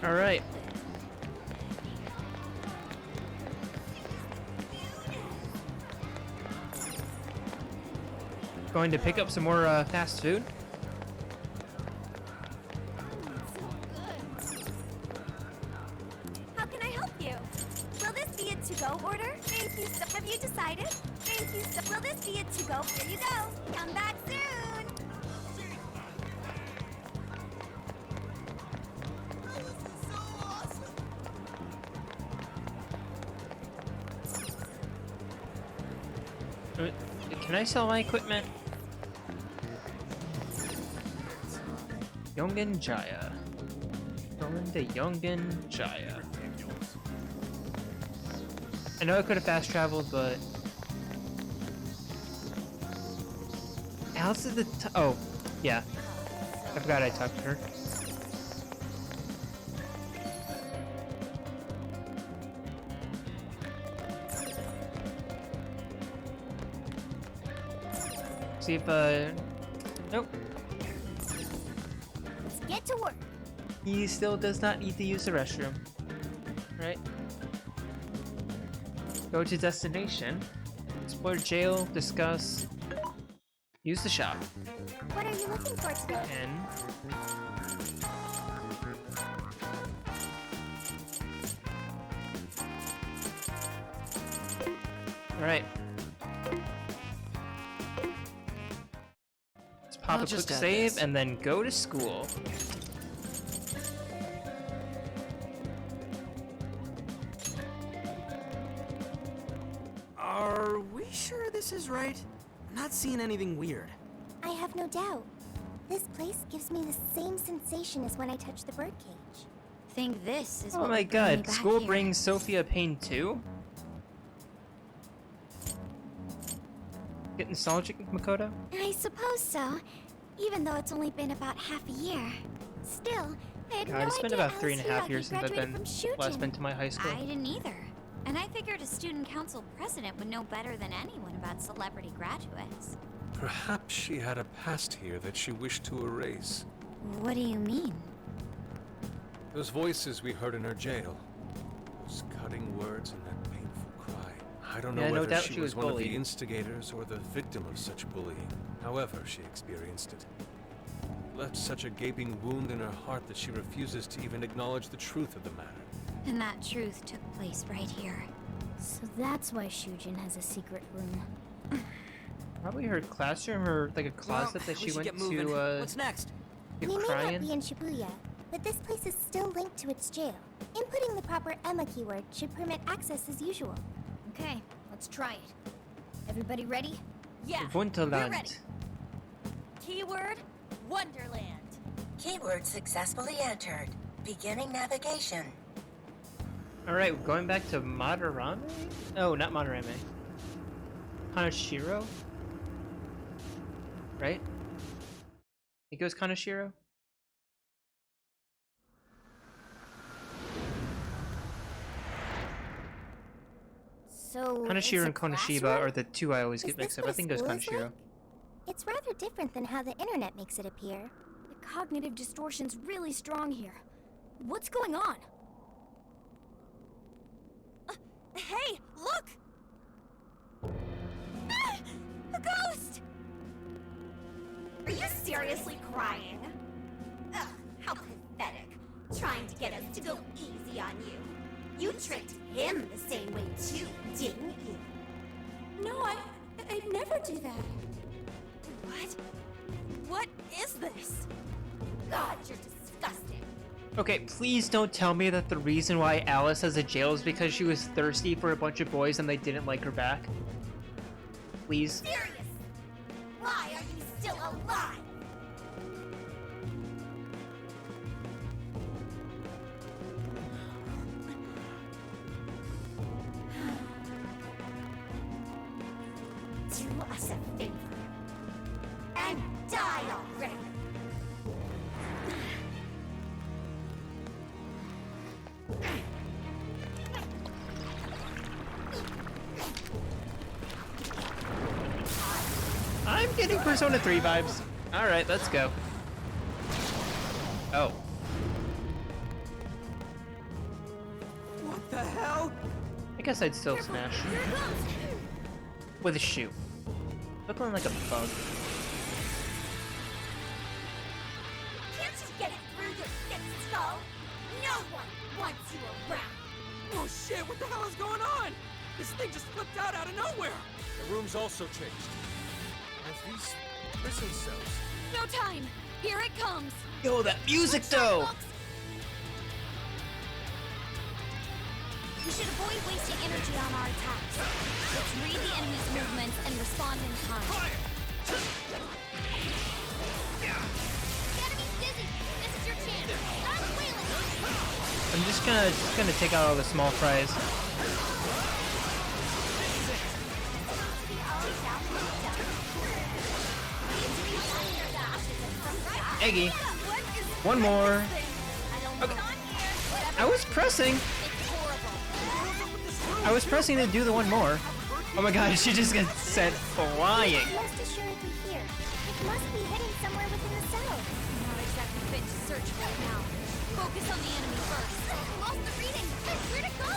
Alright. Going to pick up some more fast food. How can I help you? Will this be a to-go order? Thank you so. Have you decided? Thank you so. Will this be a to-go? Here you go. Come back soon. Can I sell my equipment? Yongen Jaya. Going to Yongen Jaya. I know I could have fast traveled, but Alice is the oh, yeah. I forgot I talked to her. See if nope. Let's get to work. He still does not need to use the restroom. Right? Go to destination. Explore jail, discuss. Use the shop. What are you looking for today? And alright. Let's pop I'll a quick just add save this. and then go to school. Are we sure this is right? I'm not seeing anything weird. I have no doubt. This place gives me the same sensation as when I touch the birdcage. Think this is Oh what my would bring me god, back school here. brings Sophia pain too? Get nostalgic, Makoto? I suppose so, even though it's only been about half a year. Still, I had God, no it's been idea about 3.5 Hiiragi years since I've graduated been from last Shujin. been to my high school. I didn't either. And I figured a student council president would know better than anyone about celebrity graduates. Perhaps she had a past here that she wished to erase. What do you mean? Those voices we heard in her jail. Those cutting words and that painful cry. I don't know Yeah, no whether doubt she she was was one of bullied. the instigators or the victim of such bullying. However she experienced it. Left such a gaping wound in her heart that she refuses to even acknowledge the truth of the matter. And that truth took place right here. So that's why Shujin has a secret room. Probably her classroom or like a closet that she we should went get moving. to What's next? get We may crying. not be in Shibuya, but this place is still linked to its jail. Inputting the proper Emma keyword should permit access as usual. Okay, let's try it. Everybody ready? Yeah, Wonderland. we're ready. Keyword, Wonderland. Keyword successfully entered. Beginning navigation. Alright, going back to Madarame? Oh, not Madarame. Kanashiro? Right? It goes Kanashiro? So Kanashiro and it's a Konoshiba classroom? are the two I always Is get mixed this up. I what think it goes school is Kanashiro. like? It's rather different than how the internet makes it appear. The cognitive distortion's really strong here. What's going on? Hey, look! Ah, a ghost! Are you seriously crying? Ugh, how pathetic. Trying to get us to go easy on you. You tricked him the same way too, didn't you? No, I'd never do that. What? What is this? God, you're disgusting. Okay, please don't tell me that the reason why Alice has a jail is because she was thirsty for a bunch of boys and they didn't like her back. Please. Serious? Why are you still alive? Do us a favor and die already. I'm getting Persona 3 vibes. Alright, let's go. Oh. What the hell? I guess I'd still smash. With a shoe. Looking like a bug. Can't you get it through your thick skull? No one wants you around. Oh shit, what the hell is going on? This thing just flipped out of nowhere. The room's also changed. As these prison cells. No time! Here it comes! Yo, that music though! We should avoid wasting energy on our attacks. Let's read the enemy's movements and respond in time. The enemy's dizzy! This is your chance! Start wheeling! I'm just gonna take out all the small fries. Eggy. One more. Okay. I was pressing. I was pressing to do the one more. Oh my god, she just got sent flying. Rest assuredly here. It must be hidden somewhere within the cell. Not exactly fit to search right now. Focus on the enemy first. Lost the reading! Where'd it go?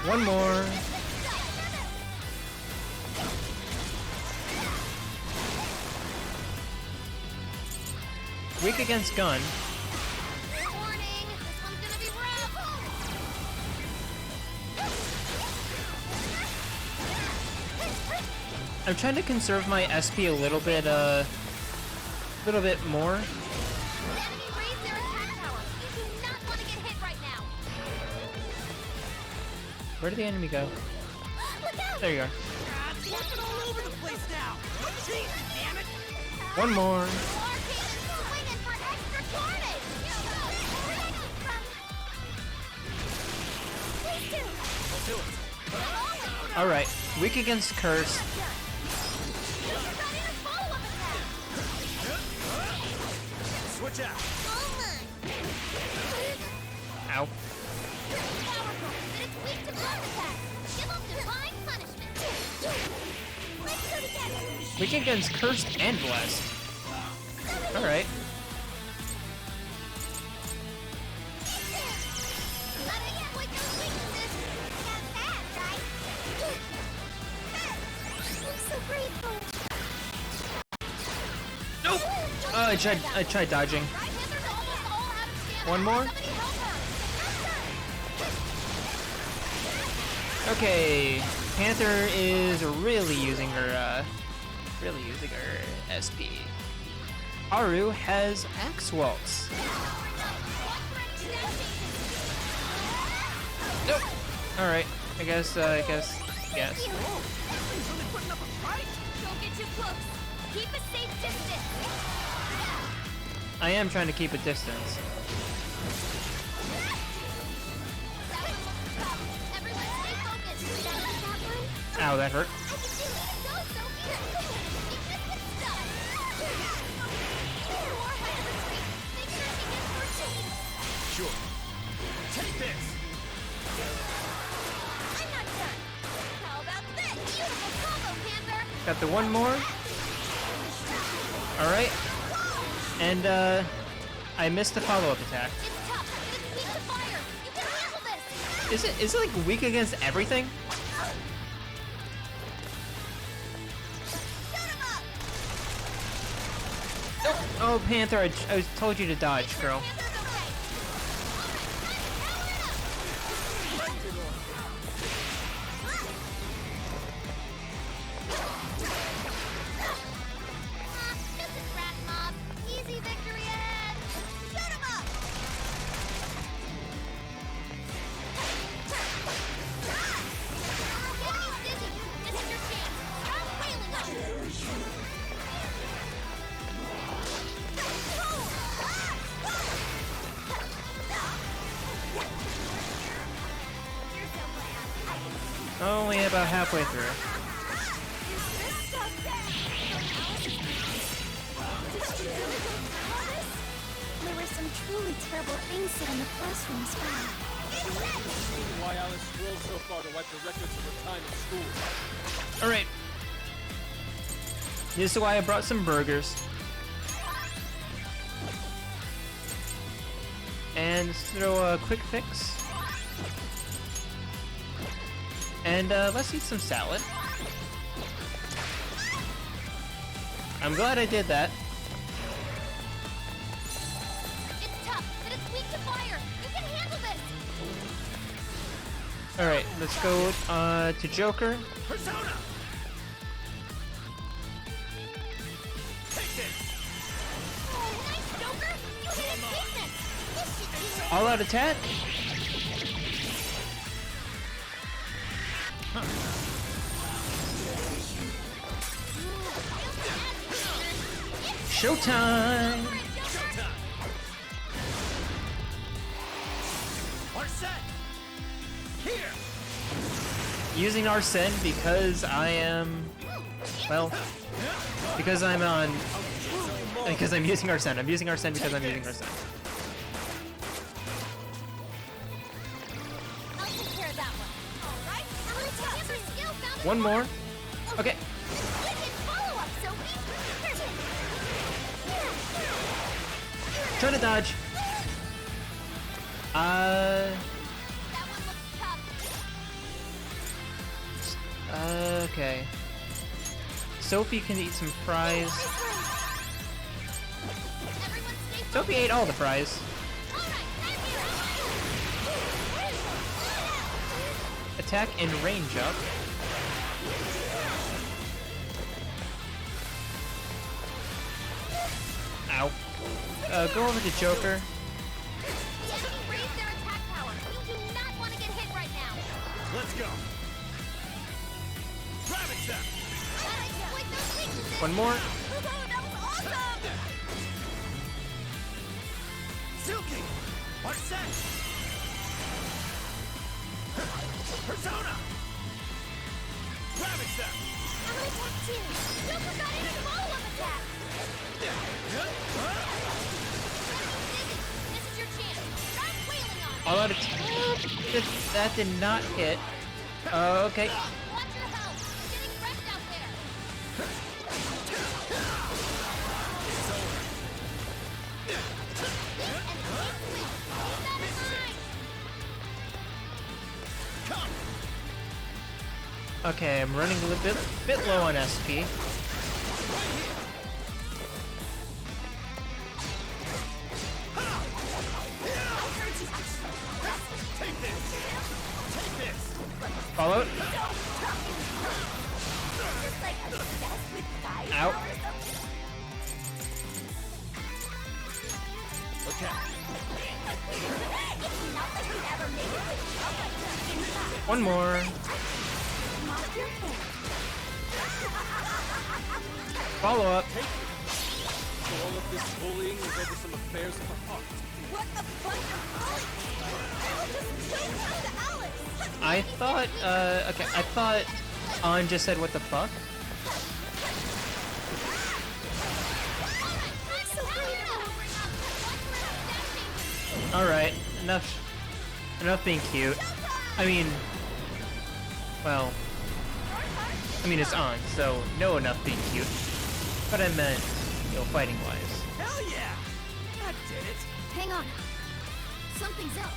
One more. Weak against gun. Warning! This one's gonna be rough! I'm trying to conserve my SP a little bit more. The enemy raised their attack power. You do not want to get hit right now. Where did the enemy go? There you are. It's working all over the place now. Jesus, damn it. One more. Arcane is swinging for extra carnage! All right. Weak against curse. Switch out. Ow. Weak against cursed and blessed. All right. Nope. Oh, I tried dodging. One more. Okay, Panther is really using her SP. Haru has Axe Waltz. Nope. All right. I guess. Don't get too close. Keep a safe distance. I am trying to keep a distance. Everyone stay focused. Ow, that hurt. Sure. Take this. I'm not done. How about this? Beautiful combo, Panther. Got the one more. All right. And I missed the follow-up attack. It's tough. It's weak to fire. You can handle this. Is it like weak against everything? Shoot him up. Nope. Oh, Panther, I was told you to dodge, girl. Panther's okay. This is Rat Mob. Easy victory ahead. Shoot him up. Enemy's dizzy. This is your chance. Start wailing on him. You're so bland. Only about halfway through. There were some truly terrible things said in the classroom as well. Why Alice strove so far to wipe the records of her time at school. Alright. This is why I brought some burgers. And let's throw a quick fix. And let's eat some salad. I'm glad I did that. It's tough, but it's weak to fire. You can handle this. Alright, let's go to Joker. Persona! Take this! Oh, nice, Joker. You hit his weakness. This should do it. All out attack. Showtime! Arsene! Here! Using Arsene because I am, well, because I'm on, because I'm using Arsene. I'm using Arsene because I'm using Arsene. I'll take care of that one. All right. Hammer skill found in One the more. water. Okay. Wicked follow-up, Sophie. Here's it. Try to dodge. That one looks tough. Okay. Sophie can eat some fries. Everyone stay focused. Sophie ate all the fries. All right, I'm here. Attack and range up. Ow. Go over to Joker. The enemy raised their attack power. You do not want to get hit right now. Let's go! Ravage them! Gotta exploit those weaknesses. One more. That was awesome. Silky! Arsene! Persona! Ravage them! I'm gonna attack too. Joker got in a follow-up attack. This is your chance. Try wailing on it. All out attack. That did not hit. Okay. Watch your health. You're getting wrecked out there. And keep with. Keep that in mind. Okay, I'm running a little bit low on SP. Take this! Take this! Follow it. Just like obsessed with fire Ow. or something. Okay. It's not like you ever made it with chocolate. In fact, One more. not your fault. Follow up. So all of this bullying is over some affairs of the heart. What the fuck? Alice just killed Alice! I thought, okay, I thought An just said what the fuck. Alright, enough being cute. I mean, well, it's on, so no enough being cute. But I meant, fighting wise. Hell yeah! That did it! Hang on. Something's up.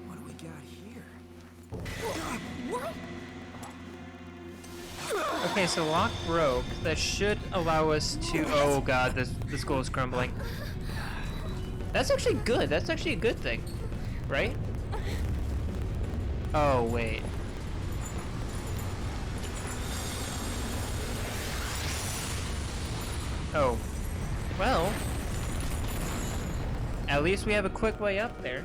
What do we got here? Okay, so lock broke. That should allow us to. Oh god, this goal is crumbling. That's actually good. That's actually a good thing, right? Oh wait. Oh, well. At least we have a quick way up there.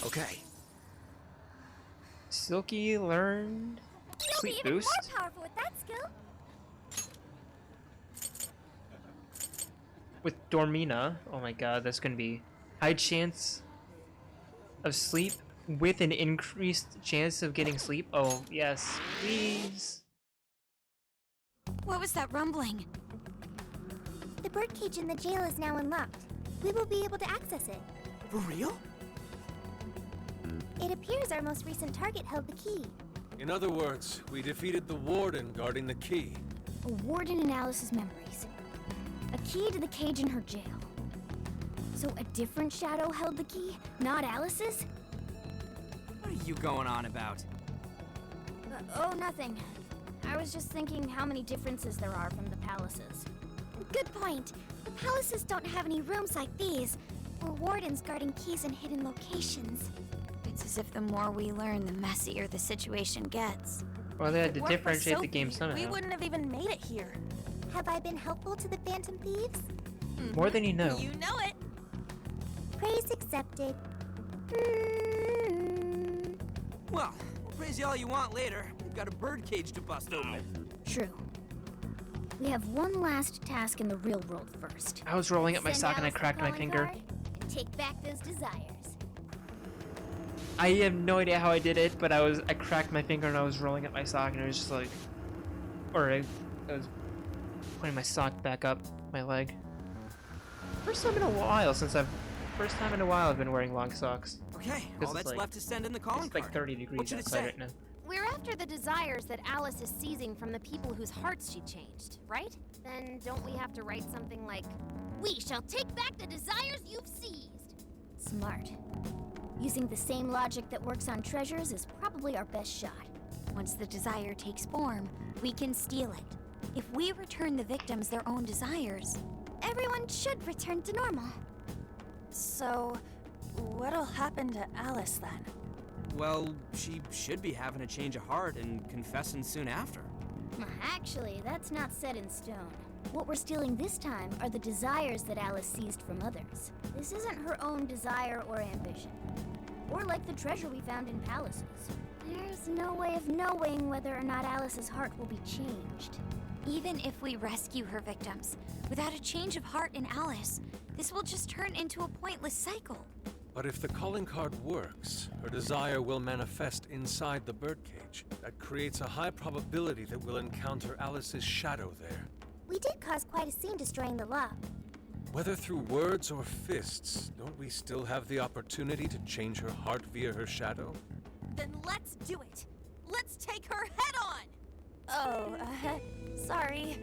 Okay. Silky learned You'll be sleep even boost. more powerful with that skill. with Dormina. Oh my god, that's gonna be high chance of sleep with an increased chance of getting sleep. Oh, yes, please. What was that rumbling? The birdcage in the jail is now unlocked. We will be able to access it. For real? It appears our most recent target held the key. In other words, we defeated the warden guarding the key. A warden in Alice's memories. A key to the cage in her jail. So a different shadow held the key, not Alice's? What are you going on about? Oh, nothing. I was just thinking how many differences there are from the palaces. Good point. The palaces don't have any rooms like these, or wardens guarding keys in hidden locations. It's as if the more we learn, the messier the situation gets. Well, they had to If it weren't for differentiate the Sophie, game somehow. We wouldn't have even made it here. Have I been helpful to the Phantom Thieves? More than you know. You know it. Praise accepted. Well, praise you all you want later. We've got a birdcage to bust open. True. We have one last task in the real world first. I was rolling up my Send sock and I Alice the cracked my calling finger. card and take back those desires. I have no idea how I did it, but I cracked my finger and I was rolling up my sock and it was just like, I was putting my sock back up my leg. First time in a while I've been wearing long socks. Okay, Because all it's that's like- left is send in the calling It's like card. 30 degrees What should it outside say? right now. We're after the desires that Alice is seizing from the people whose hearts she changed, right? Then don't we have to write something like, "We shall take back the desires you've seized"? Smart. Using the same logic that works on treasures is probably our best shot. Once the desire takes form, we can steal it. If we return the victims their own desires, Everyone should return to normal. So, what'll happen to Alice then? Well, she should be having a change of heart and confessing soon after. Actually, that's not set in stone. What we're stealing this time are the desires that Alice seized from others. This isn't her own desire or ambition. Or like the treasure we found in palaces. There's no way of knowing whether or not Alice's heart will be changed. even if we rescue her victims, without a change of heart in Alice, this will just turn into a pointless cycle. But if the calling card works, her desire will manifest inside the birdcage. That creates a high probability that we'll encounter Alice's shadow there. We did cause quite a scene destroying the lock. Whether through words or fists, don't we still have the opportunity to change her heart via her shadow? Then let's do it. Let's take her head on. Oh, sorry.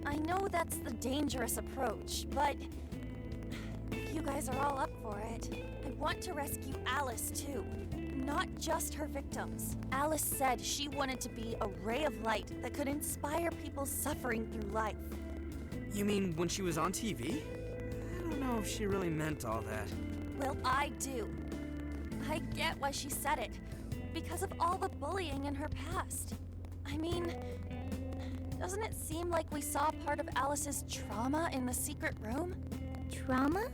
I know that's the dangerous approach, but if you guys are all up for it, I want to rescue Alice too. Not just her victims. Alice said she wanted to be a ray of light that could inspire people suffering through life. You mean when she was on TV? I don't know if she really meant all that. Well, I do. I get why she said it. Because of all the bullying in her past. I mean, doesn't it seem like we saw part of Alice's trauma in the secret room? Trauma?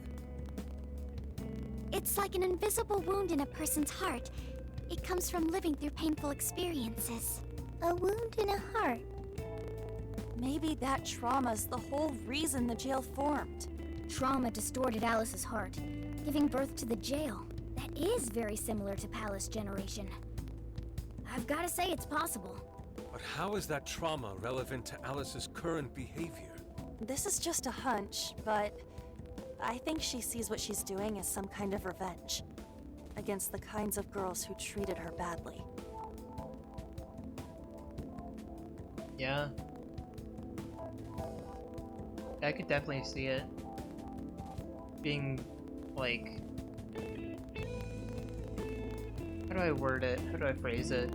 It's like an invisible wound in a person's heart. It comes from living through painful experiences. A wound in a heart. Maybe that trauma's the whole reason the jail formed. Trauma distorted Alice's heart, giving birth to the jail. That is very similar to Palace Generation. I've got to say it's possible. But how is that trauma relevant to Alice's current behavior? This is just a hunch, but I think she sees what she's doing as some kind of revenge against the kinds of girls who treated her badly. Yeah. I could definitely see it. Being, like... How do I word it? How do I phrase it?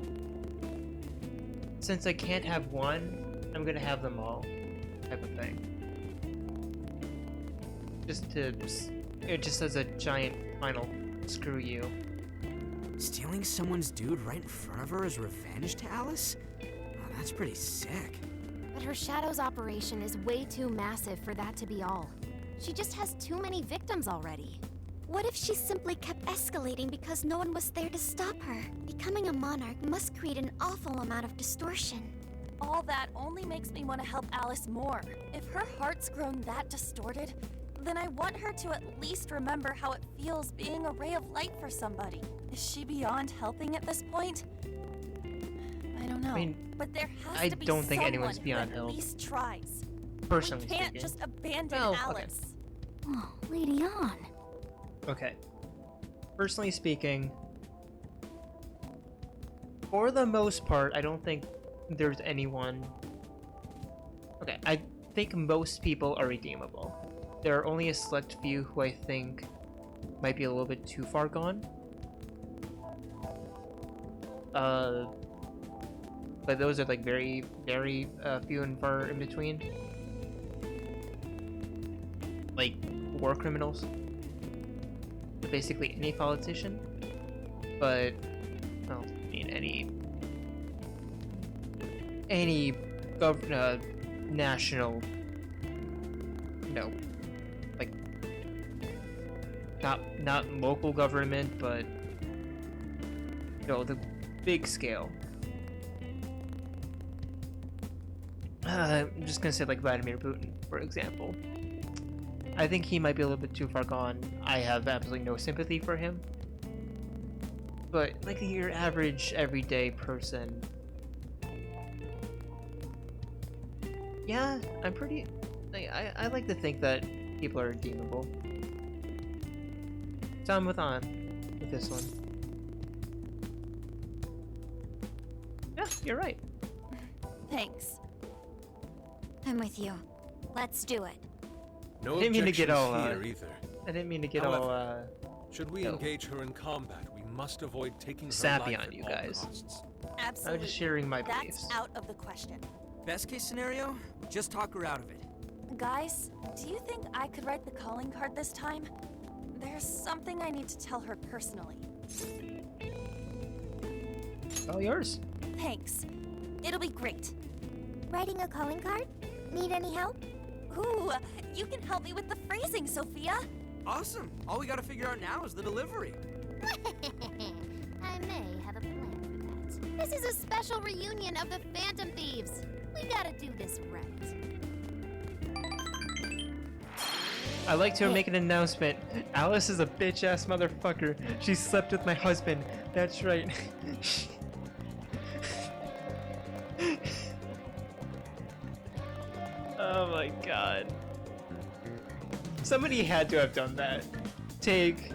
Since I can't have one, I'm gonna have them all. Type of thing. It just says a giant final screw you. Stealing someone's dude right in front of her as revenge to Alice? Oh, that's pretty sick. But her Shadow's operation is way too massive for that to be all. She just has too many victims already. What if she simply kept escalating because no one was there to stop her? Becoming a monarch must create an awful amount of distortion. All that only makes me want to help Alice more. If her heart's grown that distorted, then I want her to at least remember how it feels being a ray of light for somebody. Is she beyond helping at this point? I don't know. I mean, but there has I to be don't think someone anyone's beyond who help. at least tries. Personally We can't speaking. just abandon Well, okay. Alice. Oh, Lady On. Okay. Personally speaking, for the most part, I don't think there's anyone. Okay, I think most people are redeemable. There are only a select few who I think might be a little bit too far gone. But those are like very, very few and far in between. Like war criminals. Basically any politician. But well, I mean any national, like not local government, but the big scale. I'm just gonna say like Vladimir Putin, for example. I think he might be a little bit too far gone. I have absolutely no sympathy for him. But like your average everyday person, yeah, I'm pretty. I like to think that people are redeemable. So I'm with this one. Yeah, you're right. Thanks. I'm with you. Let's do it. No I didn't mean to get objections all, here either. I didn't mean to get However, should we no. engage her in combat, we must avoid taking her Sappy life on at you all guys. costs. Absolutely. I'm just sharing my That's beliefs. out of the question. Best case scenario, just talk her out of it. Guys, do you think I could write the calling card this time? There's something I need to tell her personally. All yours. Thanks. It'll be great. Writing a calling card? Need any help? Ooh, you can help me with the phrasing, Sophia. Awesome. All we gotta figure out now is the delivery. I may have a plan for that. This is a special reunion of the Phantom Thieves. We gotta do this right. I'd like to make an announcement. Alice is a bitch-ass motherfucker. She slept with my husband. That's right. Oh my god. Somebody had to have done that. Take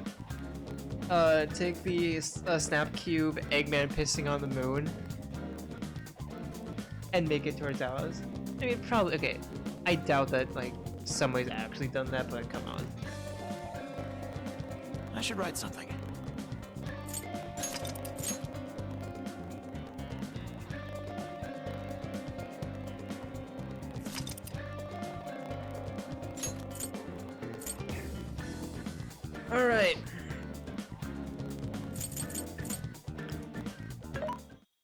the snap cube Eggman pissing on the moon and make it towards Alice. I mean, probably, okay. I doubt that, like, somebody's actually done that, but come on. I should write something. Alright.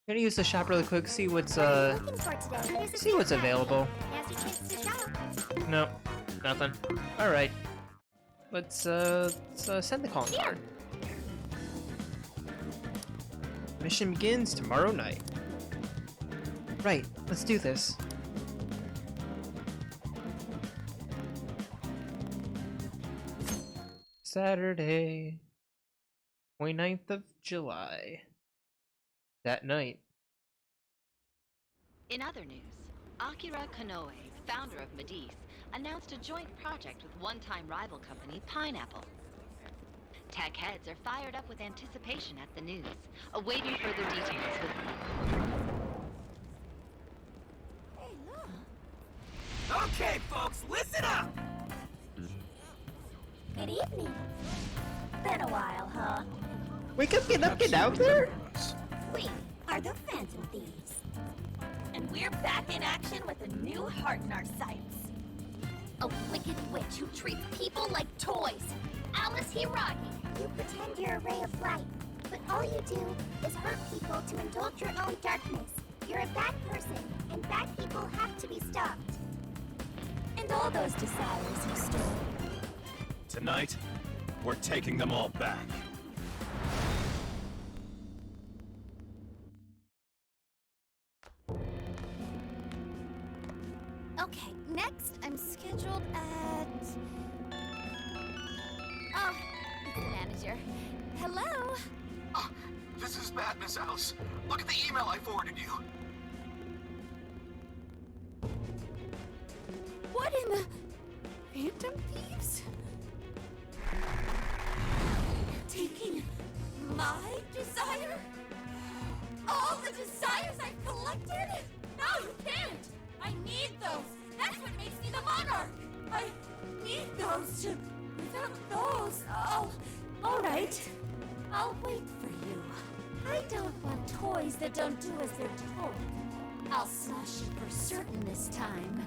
Gonna use the shop really quick, see what's Looking for today. There's a see what's sale. available. Now's your chance to shop. No, nothing. Alright. Let's send the calling card. Mission begins tomorrow night. Right, let's do this. Saturday, 29th of July. That night. In other news, Akira Konoe, founder of Medice, announced a joint project with one-time rival company Pineapple. Tech heads are fired up with anticipation at the news, awaiting further details with Okay, folks, listen up! Good evening. Been a while, huh? Wake up, get out there! We are the Phantom Thieves. And we're back in action with a new heart in our sights. A wicked witch who treats people like toys. Alice Hiiragi. You pretend you're a ray of light, but all you do is hurt people to indulge your own darkness. You're a bad person, and bad people have to be stopped. And all those desires you stole. Tonight, we're taking them all back. Okay, next I'm scheduled at Oh, it's the manager. Hello? This is bad, Miss Alice. Look at the email I forwarded you. What in the... Phantom Thieves? Taking my desire? All the desires I've collected? No, you can't! I need those! That's what makes me the monarch! I need those to... Without those, alright. I'll wait for you. I don't want toys that don't do as they're told. I'll smash it for certain this time.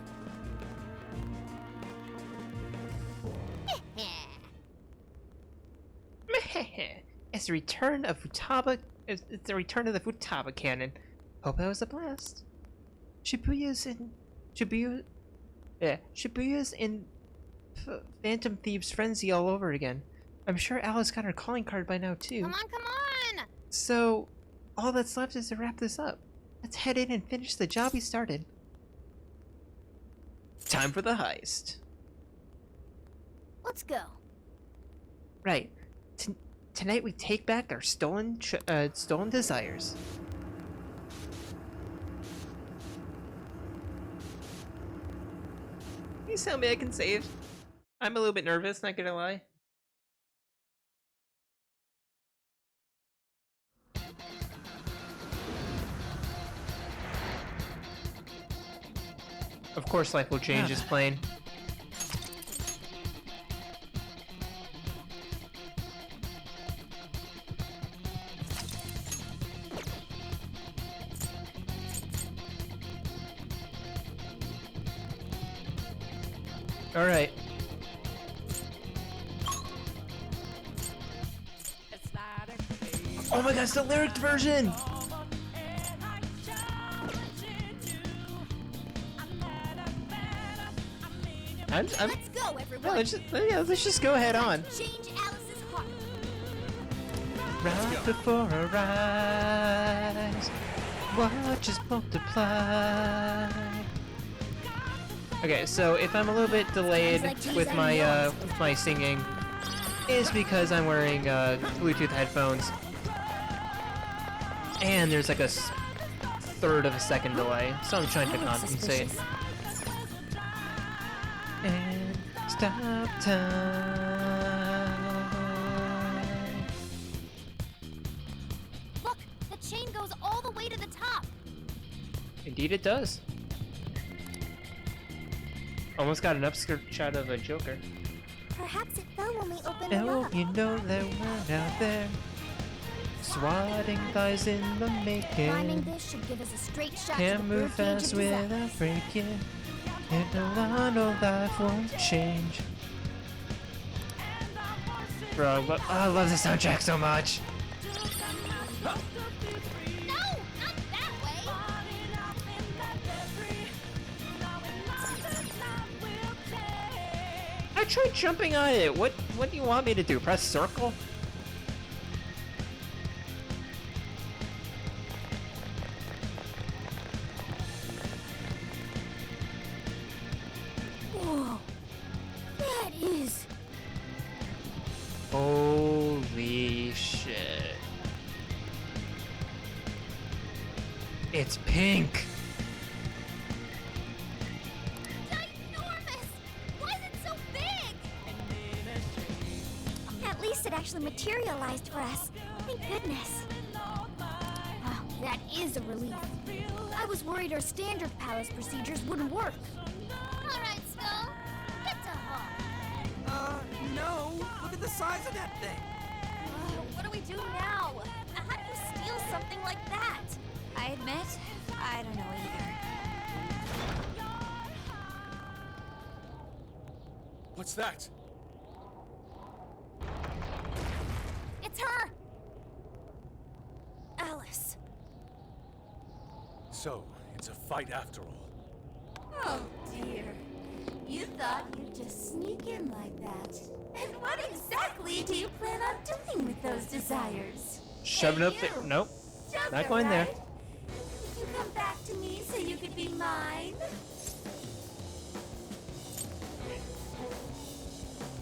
It's the return of Futaba. It's the return of the Futaba cannon. Hope that was a blast. Shibuya's in Phantom Thieves frenzy all over again. I'm sure Alice got her calling card by now too. Come on! So, all that's left is to wrap this up. Let's head in and finish the job we started. Time for the heist. Let's go. Right. Tonight we take back our stolen desires. Please tell me I can save. I'm a little bit nervous, not gonna lie. Of course, Life Will Change is playing. All right. Oh my gosh, the lyric version! Let's go, everyone. Let's just go head on. Change Alice's heart. Right before our eyes, watch us multiply. Okay, so if I'm a little bit delayed with my singing, it's because I'm wearing Bluetooth headphones, and there's like a third of a second delay, so I'm trying to compensate. And stop time. Look, the chain goes all the way to the top. Indeed it does. Almost got an upskirt shot of a Joker. Perhaps it fell when we opened it Oh, up. you know that we're out there. Swatting thighs in the Climbing making. this should give us a straight shot Can't to the move birdcage fast of desire. without breaking. And a lot of life won't change. Bro, I love the soundtrack so much. No, not that way. I tried jumping on it. What do you want me to do? Press circle? Whoa. That is... Holy shit. It's pink. Ginormous! Why is it so big? At least it actually materialized for us. Thank goodness. Oh, that is a relief. I was worried our standard palace procedures wouldn't work. All right, Skull. Get to home. No. Look at the size of that thing. What do we do now? How do you steal something like that? I admit, I don't know either. What's that? It's her! Alice. So, it's a fight after all. Oh dear. You thought you'd just sneak in like that. And what exactly do you plan on doing with those desires? Shoving up there. Nope. Joker, Not going there. right? You come back to me so you could be mine?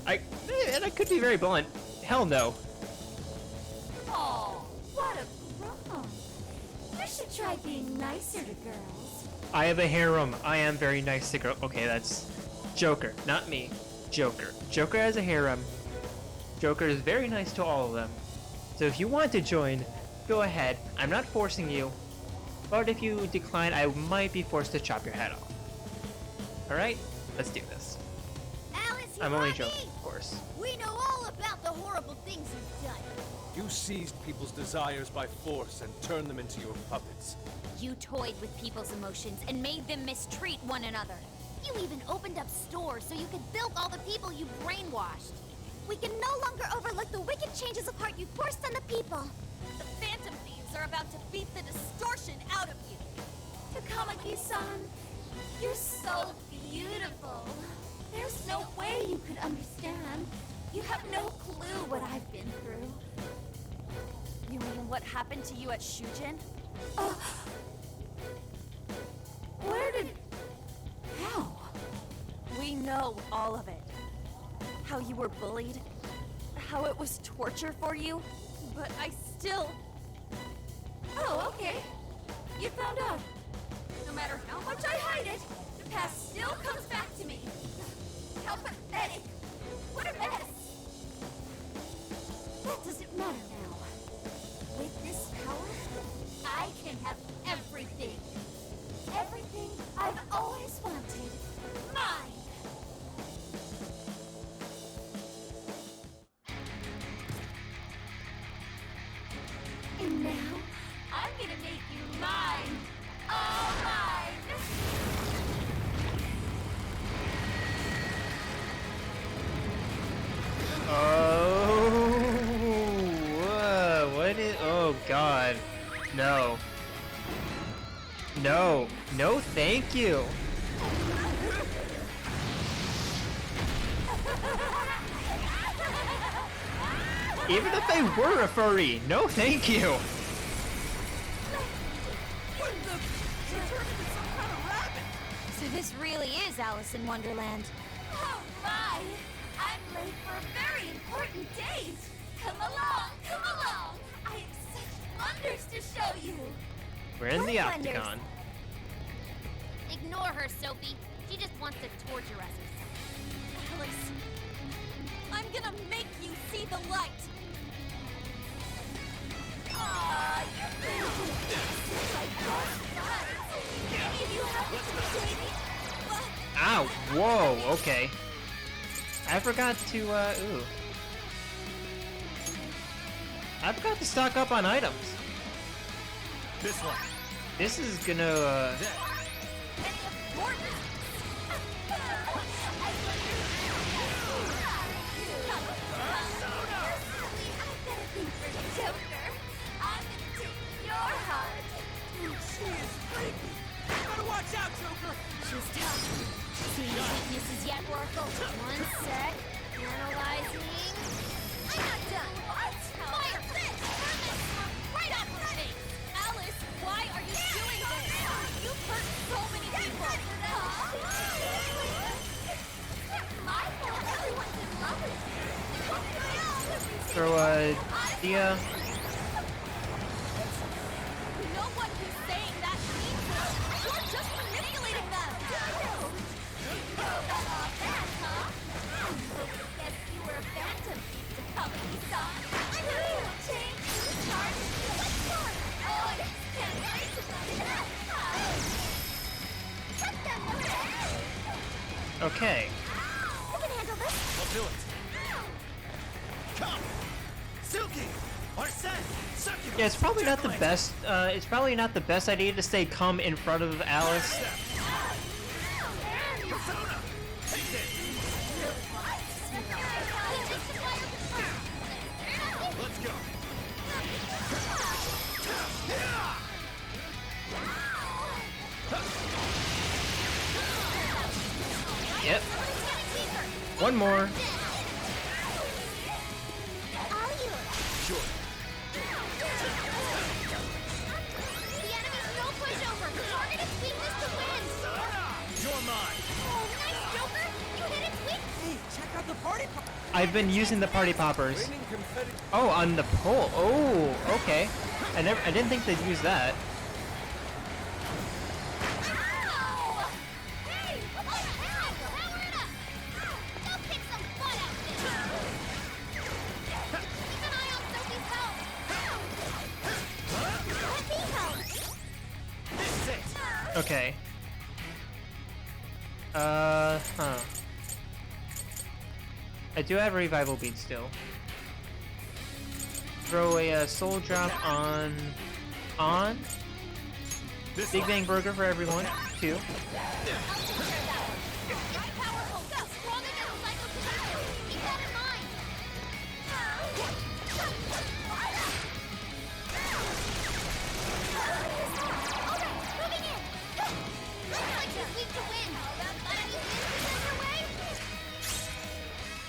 And I could be very blunt. Hell no. Oh, what a grump. You should try being nicer to girls. I have a harem. I am very nice to girl. Okay, that's Joker, not me. Joker. Joker has a harem. Joker is very nice to all of them. So if you want to join, go ahead. I'm not forcing you. But if you decline, I might be forced to chop your head off. Alright? Let's do this. Alice, I'm only Hiiragi! joking, of course. We know all about the horrible things you've done. You seized people's desires by force and turned them into your puppets. You toyed with people's emotions and made them mistreat one another. You even opened up stores so you could bilk all the people you brainwashed. We can no longer overlook the wicked changes of heart you forced on the people. The Phantom Thieves are about to beat the distortion out of you. Takamaki-san, you're so beautiful. There's no way you could understand. You have no clue what I've been through. You mean what happened to you at Shujin? Where did... How? We know all of it. How you were bullied, how it was torture for you, but I still... Oh, okay. You found out. No matter how much I hide it, the past still comes back to me. How pathetic. What a mess. That doesn't matter now. With this power, I can have everything. Everything I've always wanted. Mine. And now, I'm gonna make you mine! All mine! Oh, what is... Oh, God. No. No. No, thank you. Even if they were a furry, no thank you. So this really is Alice in Wonderland. Oh my! I'm late for a very important date! Come along, come along! I have such wonders to show you! We're in the What wonders? octagon. Ignore her, Sophie. She just wants to torture us or something. Alice, I'm gonna make you see the light. Aw, you're like any of you happen to be dating? Ow, whoa, okay. I forgot to, ooh. I forgot to stock up on items. This one. This is gonna, She's tough. Seeing weaknesses yet, Oracle? One sec. Analyzing. I'm not done. What? Fire this! Turn this right off her face! Alice, why are you doing this? You've hurt so many people. My fault. Everyone's in love with you. throw a Dia. No one who's saying that means it. You're just manipulating them. Guess you were a phantom to help me stop. I know you'll change. Charge. What's more? Oh, I can't wait to find out. Shut them away. Okay. You can handle this. I'll do it. Come! Silky! Arsene! Suck it! Yeah, it's probably not the best, it's probably not the best idea to say come in front of Alice. Persona! Take it! Let's go! Yep. One more. Sure. The enemy's no pushover. Target its weakness to win. You're mine! Oh, nice, Joker. You hit its weakness. Hey, check I've been using the party poppers. Oh, on the pole. Oh, okay. I didn't think they'd use that. Hey! Power it up! Go kick some butt out there! Keep an eye on Sophie's health! Let me help! Okay. Huh. I do have revival bead still. Throw a soul drop on Big Bang Burger for everyone. 2.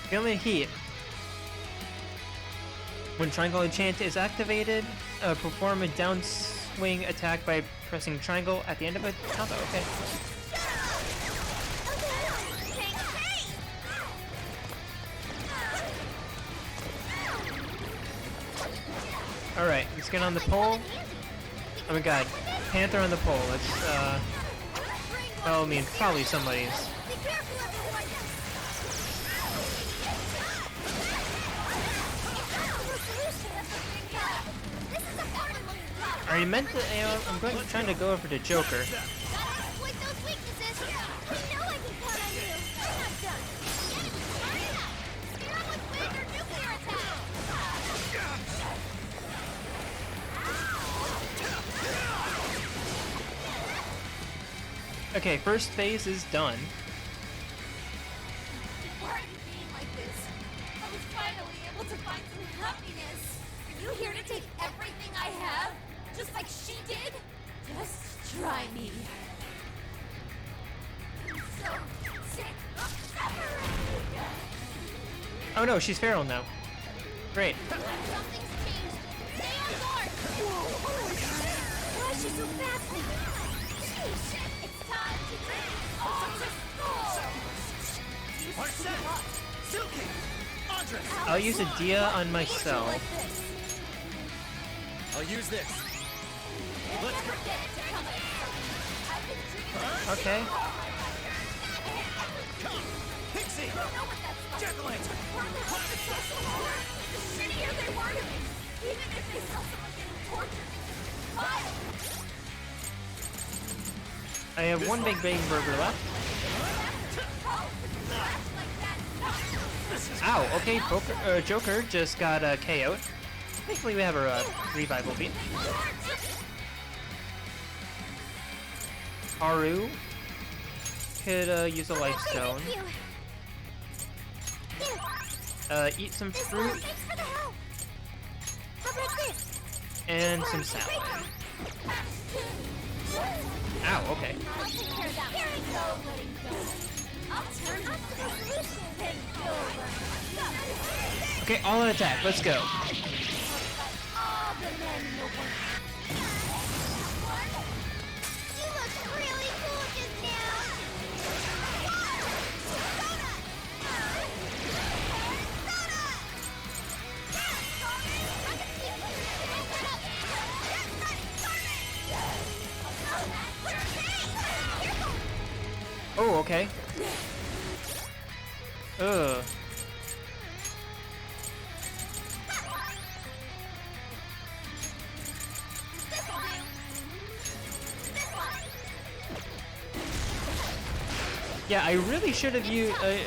Feeling heat. When triangle enchant is activated, perform a downswing attack by pressing triangle at the end of a combo. Okay. Alright, let's get on the pole. Oh my god. Panther on the pole. Let's, well, I mean, probably somebody's. I meant to, trying to go over to Joker. Okay, first phase is done. Why are you being like this? I was finally able to find some happiness. Are you here to take everything I have? Just like she did? Just try me. I'm so sick of suffering. Oh no, she's feral now. Great. Something's changed. Stay on guard. Why is she so fast? It's time to take on to school. Marcel! Suki! Andre! I'll use a Dia on myself. I'll use this. Let's go. Okay. Come! Pixie! Jack-o'-lantern! The shittier they were to me, even if they saw someone getting tortured. Fine. I have one Big Bang Burger left. Ow, okay, Joker just got KO'd. Thankfully we have our revival beat. Haru could use a life stone. Eat some fruit Thanks for the help. How about this? and some salad. Ow, okay. I'll take care of that. Here I go. I'll turn up the solution. Okay, all out attack, let's go. You look really cool just now. Oh, okay. Ugh. Yeah, I really should have I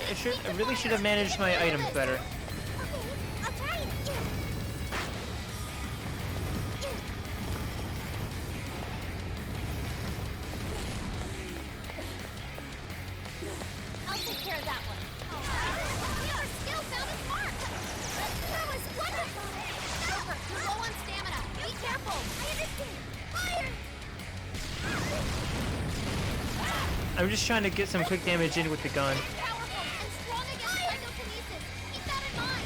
really should have managed my items better. I'll try it. I'll take care of that one. Your skill found its mark. That was wonderful. Joker, you're low on stamina. Be careful. I understand. Fire! I'm just trying to get some quick damage in with the gun. Powerful and strong against psychokinesis. Keep that in mind.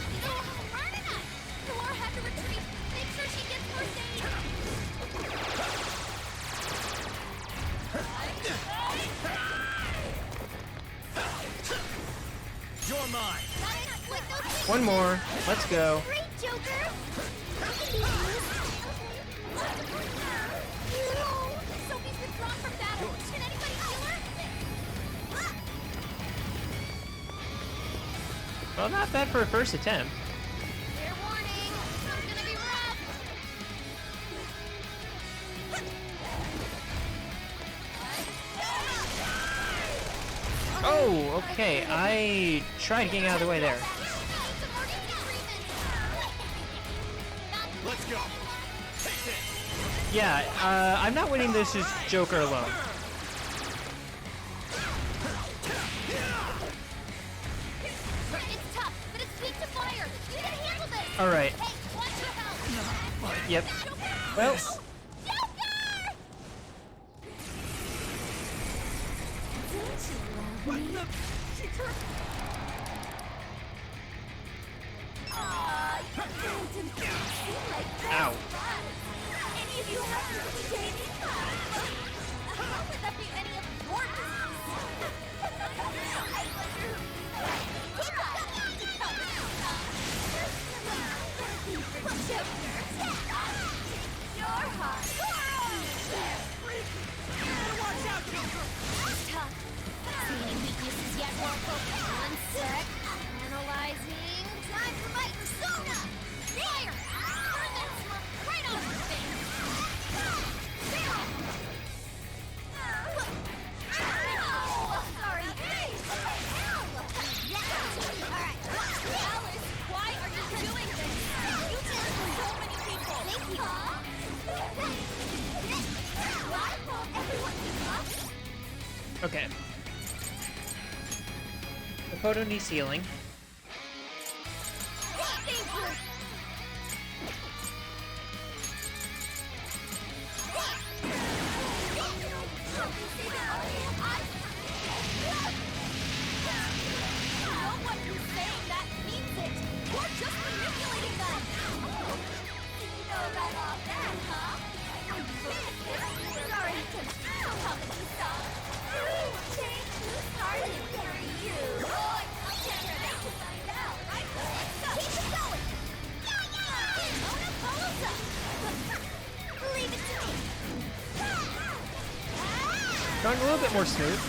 You don't have to learn enough. Thor had to retreat. Make sure she gets first aid. You're mine. One more. Let's go. Great, Joker! Sophie's withdrawn from battle. Can anybody heal her? Well, not bad for a first attempt. Fair warning. It's gonna be rough. Oh, okay. I tried getting out of the way there. Let's go. Take this. Yeah, I'm not winning this as Joker alone. It's tough, but it's weak to fire. You can handle this. All right. Hey, watch your health. Yep. Well, ow. Any of you have to be dating? How would that be any of your It's tough. See any weaknesses yet, Rocco? One sec. Analyzing. Time for my persona! Fire! Burn that smoke right off your face! Sorry. Alice, why are you doing this? You did so many people! Thank you. Okay. The photo needs healing. Going a little bit more smooth.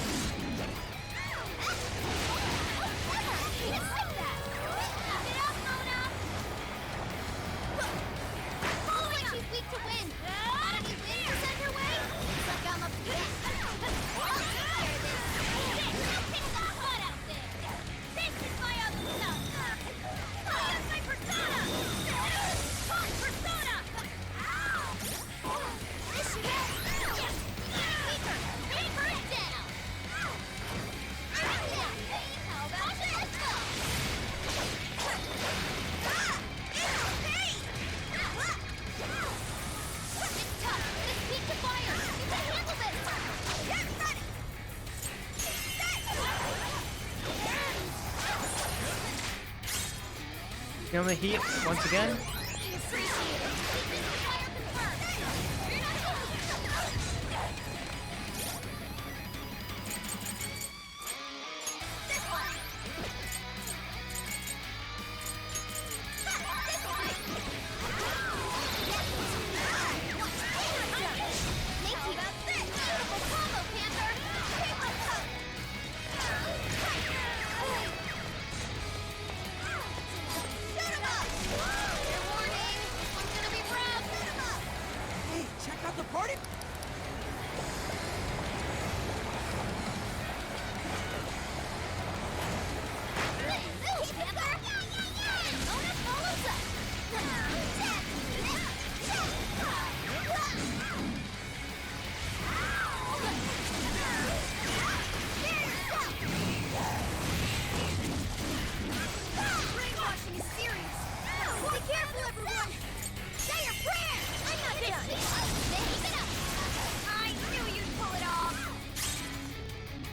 Feel the heat once again.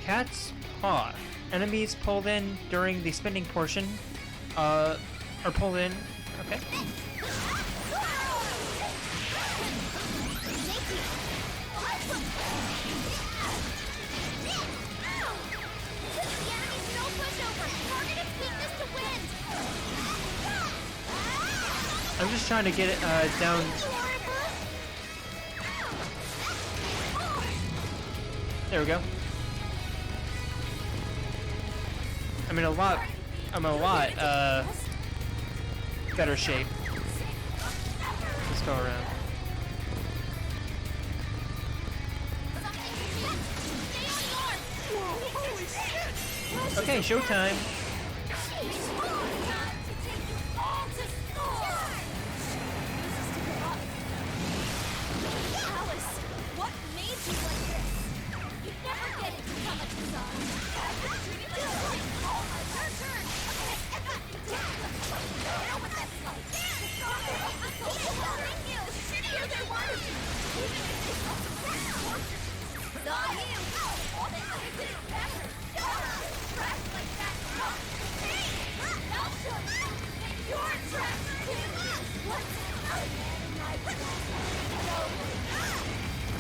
Cat's Paw. Enemies pulled in during the spinning portion, are pulled in. Okay. The enemy's no pushover. Target its weakness. I'm just trying to get it down. There we go. I'm in a lot better shape. Let's go around. Okay, showtime. Alice, what made you like this? You never get it to come at the sun. Your turn. You know what that's like. Shittier they wanted you. Not you. Trash like that. Hey, I'll show you. You're trash too. What's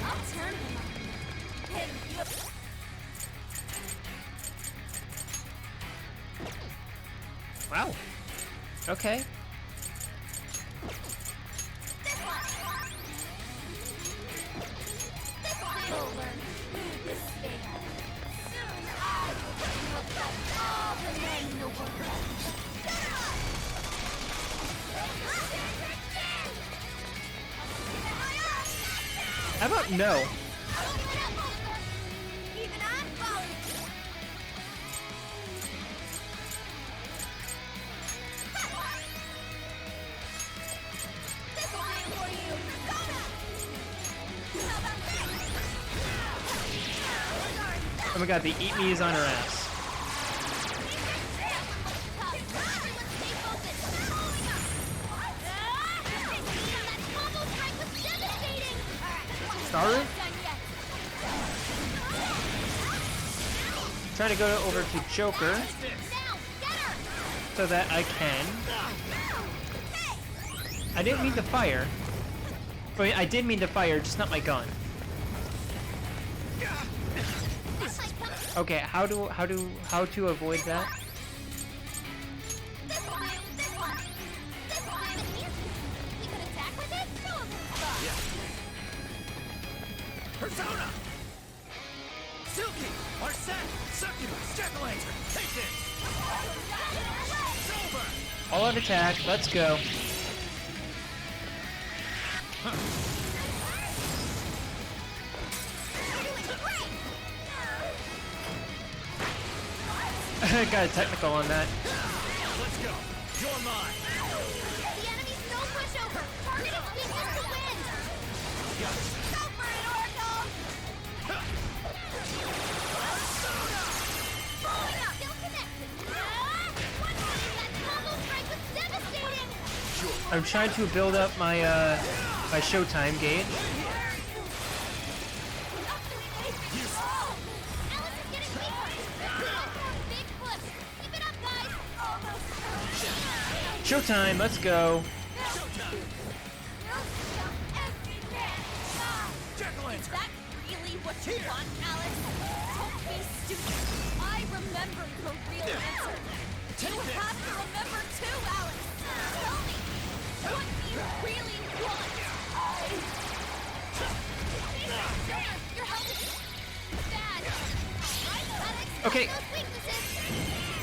I'll turn him on. Hit you. Wow. Okay. You'll learn who this is. Soon I will bring about all the men in the world. How about no? Even I'm falling. This will be for you. How about this? Oh my god, the eat me is on her ass. Sorry? Trying to go over to Joker so that I can. I didn't mean to fire. Wait, I did mean to fire, just not my gun. Okay, how to avoid that? Persona! Silky! Arsene! Succubus! Jack-o'-lantern! Take this! Silver! All out attack, let's go. I got a technical on that. Let's go! You're mine! The enemy's no pushover! Target its weakness to win! Got it. Go for it, Oracle! Blowing up! Still connected! One more and that combo strike was devastating! I'm trying to build up my my showtime gauge. Showtime, let's go. Jack-o'-lantern! Is that really what you want, Alice? Don't be stupid. I remember your real answer. You have to remember too, Alice. Tell me, what do you really want? Your health is bad. Gotta Okay. exploit those weaknesses.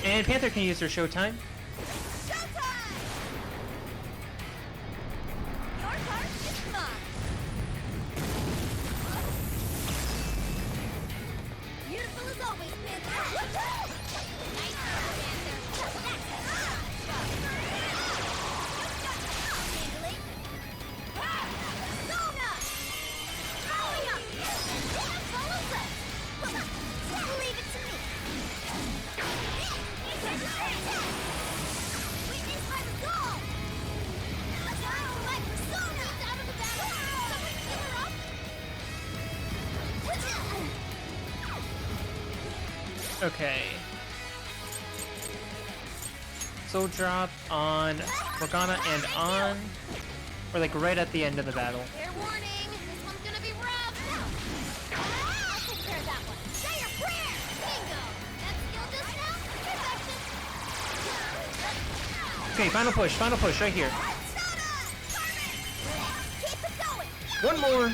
And Panther can use her showtime. Showtime! Your part is mine. Beautiful as always, Panther. Nice job, Panther. Handling. Sona! Throwing up! Follow up! Leave it to me. Witness by the goal! My persona! It's out of the battle! Someone pick her up! Okay. Soul drop on Morgana and on. We're like right at the end of the battle. Fair warning, this one's gonna be rough. I'll take care of that one. Say your prayer! Bingo! That skill just now? Perfection! Okay, final push right here. One more!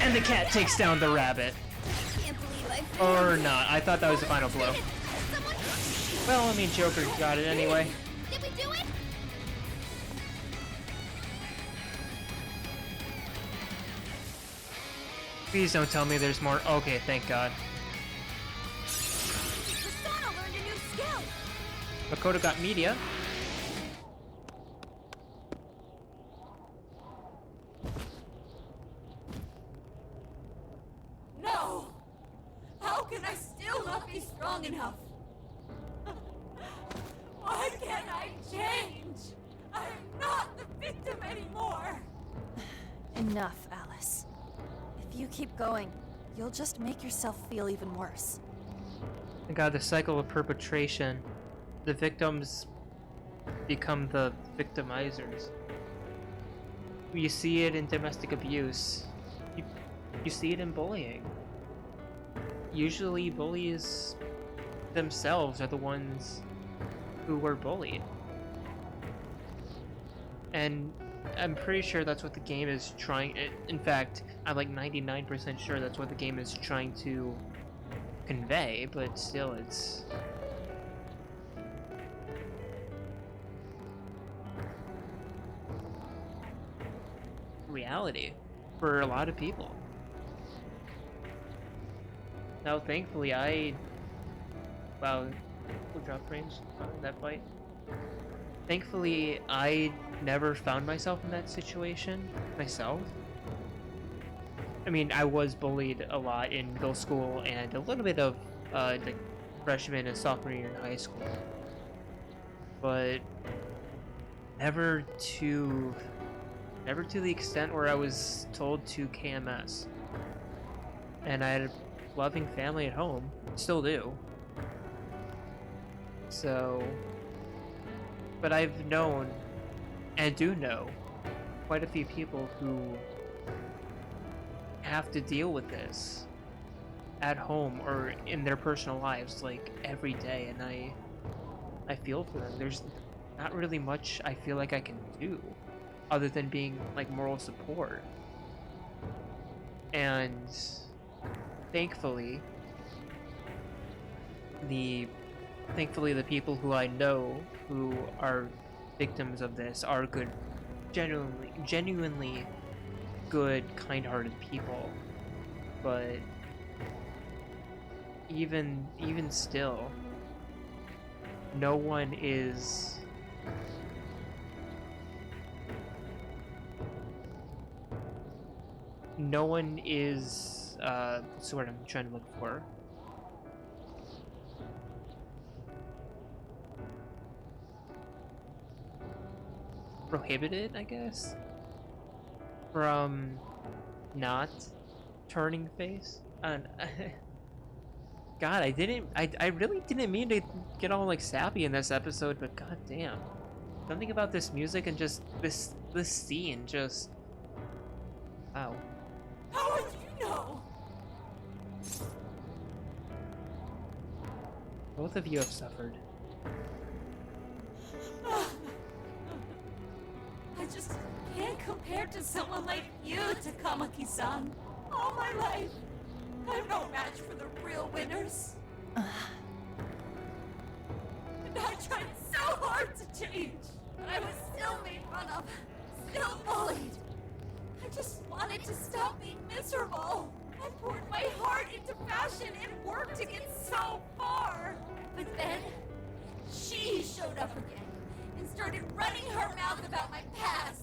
And the cat takes down the rabbit. Or not. I thought that was the final blow. Well, I mean, Joker got it anyway. Did we do it? Please don't tell me there's more. Okay, thank God. Persona learned a new skill. Makoto got media. No! How can I still not be strong enough? Why can't I change? I'm not the victim anymore! Enough, Alice. If you keep going, you'll just make yourself feel even worse. Thank God, the cycle of perpetration. The victims become the victimizers. You see it in domestic abuse. You see it in bullying. Usually bullies themselves are the ones who were bullied. And I'm pretty sure that's what the game is trying. In fact, I'm like 99% sure that's what the game is trying to convey, but still it's... reality for a lot of people. Now, thankfully, wow, who dropped frames in that fight? Thankfully, I never found myself in that situation myself. I mean, I was bullied a lot in middle school and a little bit of like freshman and sophomore year in high school, but never to the extent where I was told to KMS. And I had a loving family at home, still do. So, but I've known, and do know, quite a few people who have to deal with this at home or in their personal lives, like, every day, and I feel for them. There's not really much I feel like I can do other than being, like, moral support. And thankfully the people who I know who are victims of this are good, genuinely good, kind-hearted people. But even still, no one is what's the word I'm trying to look for? Prohibited, I guess, from not turning face. And God, I really didn't mean to get all like sappy in this episode, but god damn, something about this music and just this scene just, wow. How would you know? Both of you have suffered. I just can't compare to someone like you, Takamaki-san. All my life, I'm no match for the real winners. And I tried so hard to change, but I was still made fun of, still bullied. I just wanted to stop being miserable. I poured my heart into fashion and worked to get so far. But then, she showed up again and started running her mouth about my past.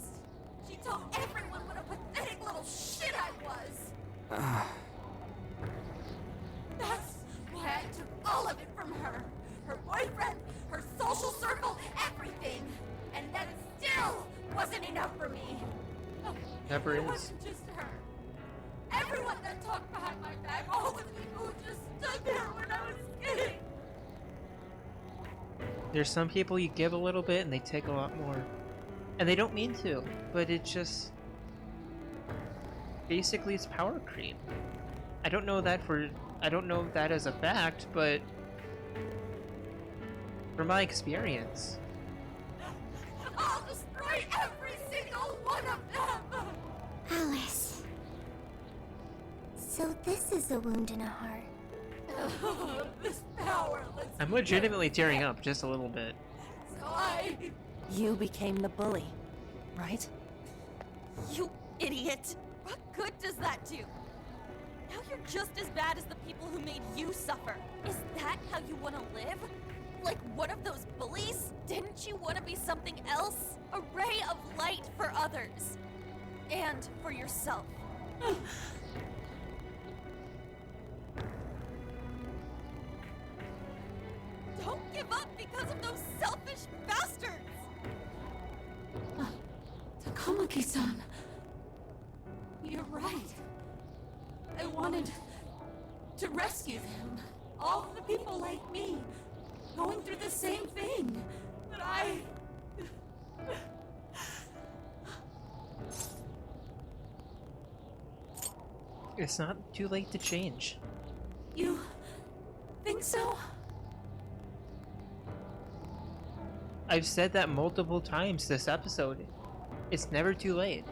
She told everyone what a pathetic little shit I was. That's why I took all of it from her. Her boyfriend, her social circle, everything. And that still wasn't enough for me. Never It is. wasn't just her. Everyone that talked behind my back, all the people who just stood there when I was kidding. There's some people you give a little bit and they take a lot more. And they don't mean to, but it just... basically it's power creep. I don't know that as a fact, but From my experience. I'll destroy every single one of them! Alice. So this is a wound in a heart. This powerless. I'm legitimately tearing up just a little bit. So You became the bully, right? You idiot! What good does that do? Now you're just as bad as the people who made you suffer. Is that how you want to live? Like one of those bullies? Didn't you want to be something else? A ray of light for others. And for yourself. Don't give up because of those selfish bastards! Takamaki-san. You're right. I wanted to rescue them. All the people like me, going through the same thing. But It's not too late to change. You think so? I've said that multiple times this episode. It's never too late.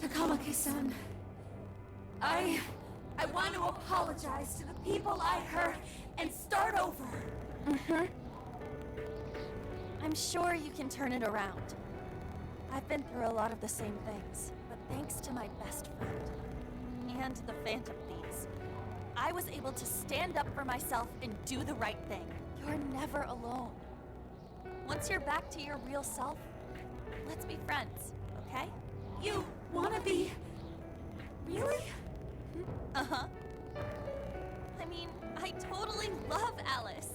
Takamaki-san, I want to apologize to the people I hurt and start over. Mm-hmm. I'm sure you can turn it around. I've been through a lot of the same things, but thanks to my best friend and the Phantom Thieves, I was able to stand up for myself and do the right thing. You're never alone. Once you're back to your real self, let's be friends, okay? You wanna be... Really? Uh-huh. I mean, I totally love Alice.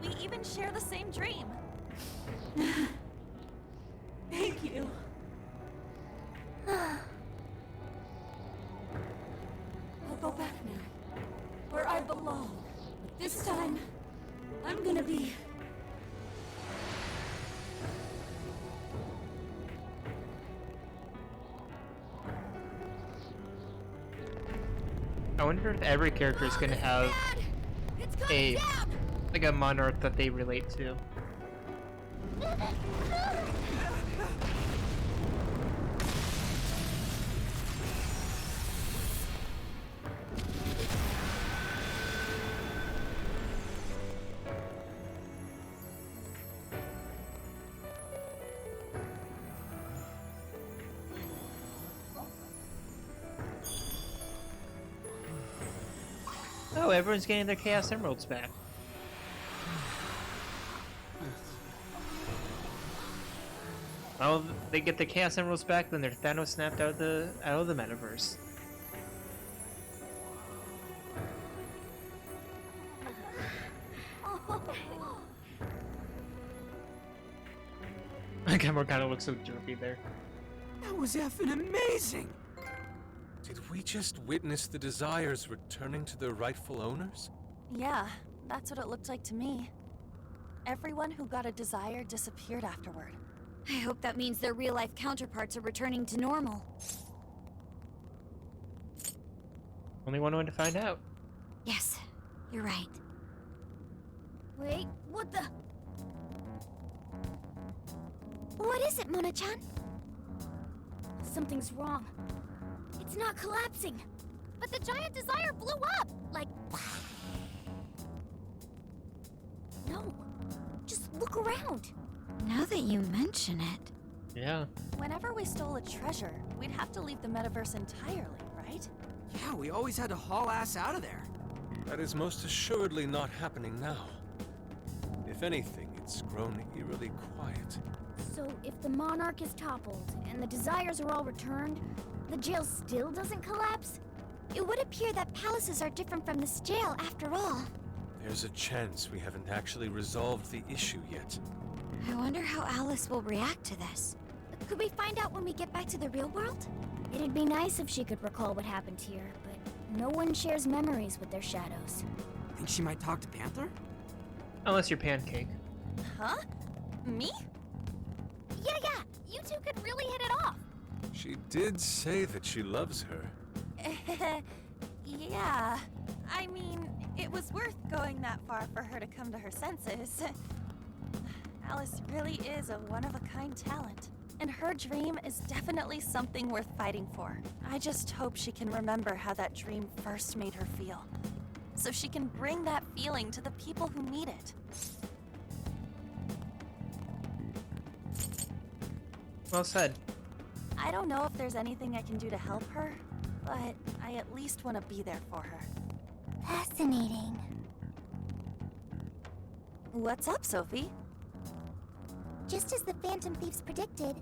We even share the same dream. Thank you. I'll go back now, where I belong. But this time, I'm gonna be... I wonder if every character is gonna have a monarch that they relate to. Oh, everyone's getting their Chaos Emeralds back. Oh, they get the Chaos Emeralds back, then they're Thanos snapped out of the metaverse. Gamora kind of looks so jerky there. That was effing amazing! Did we just witness the Desires returning to their rightful owners? Yeah, that's what it looked like to me. Everyone who got a desire disappeared afterward. I hope that means their real-life counterparts are returning to normal. Only one way to find out. Yes, you're right. Wait, what the... What is it, Mona-chan? Something's wrong. It's not collapsing. But the giant desire blew up! Like... No. Just look around. Now that you mention it. Yeah. Whenever we stole a treasure, we'd have to leave the metaverse entirely, right? Yeah, we always had to haul ass out of there. That is most assuredly not happening now. If anything, it's grown eerily quiet. So if the Monarch is toppled and the Desires are all returned, the jail still doesn't collapse? It would appear that palaces are different from this jail after all. There's a chance we haven't actually resolved the issue yet. I wonder how Alice will react to this. Could we find out when we get back to the real world? It'd be nice if she could recall what happened here, but no one shares memories with their shadows. Think she might talk to Panther? Unless you're Pancake. Huh? Me? Yeah, you two could really hit it off. She did say that she loves her. Yeah. I mean, it was worth going that far for her to come to her senses. Alice really is a one-of-a-kind talent. And her dream is definitely something worth fighting for. I just hope she can remember how that dream first made her feel. So she can bring that feeling to the people who need it. Well said. I don't know if there's anything I can do to help her, but I at least want to be there for her. Fascinating. What's up, Sophie? Just as the Phantom Thieves predicted,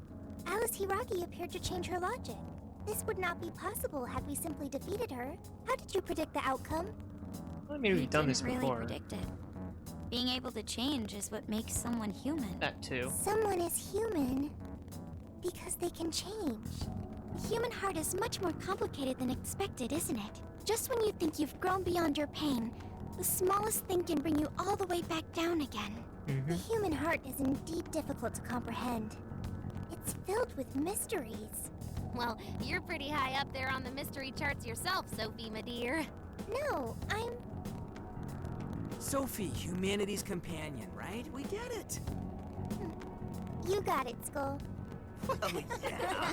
Alice Hiiragi appeared to change her logic. This would not be possible had we simply defeated her. How did you predict the outcome? Well, I mean, we've done this Didn't before. really predict it. Being able to change is what makes someone human. That too. Someone is human because they can change. The human heart is much more complicated than expected, isn't it? Just when you think you've grown beyond your pain, the smallest thing can bring you all the way back down again. The human heart is indeed difficult to comprehend. It's filled with mysteries. Well, you're pretty high up there on the mystery charts yourself, Sophie, my dear. No, I'm... Sophie, humanity's companion, right? We get it. You got it, Skull. Well, yeah.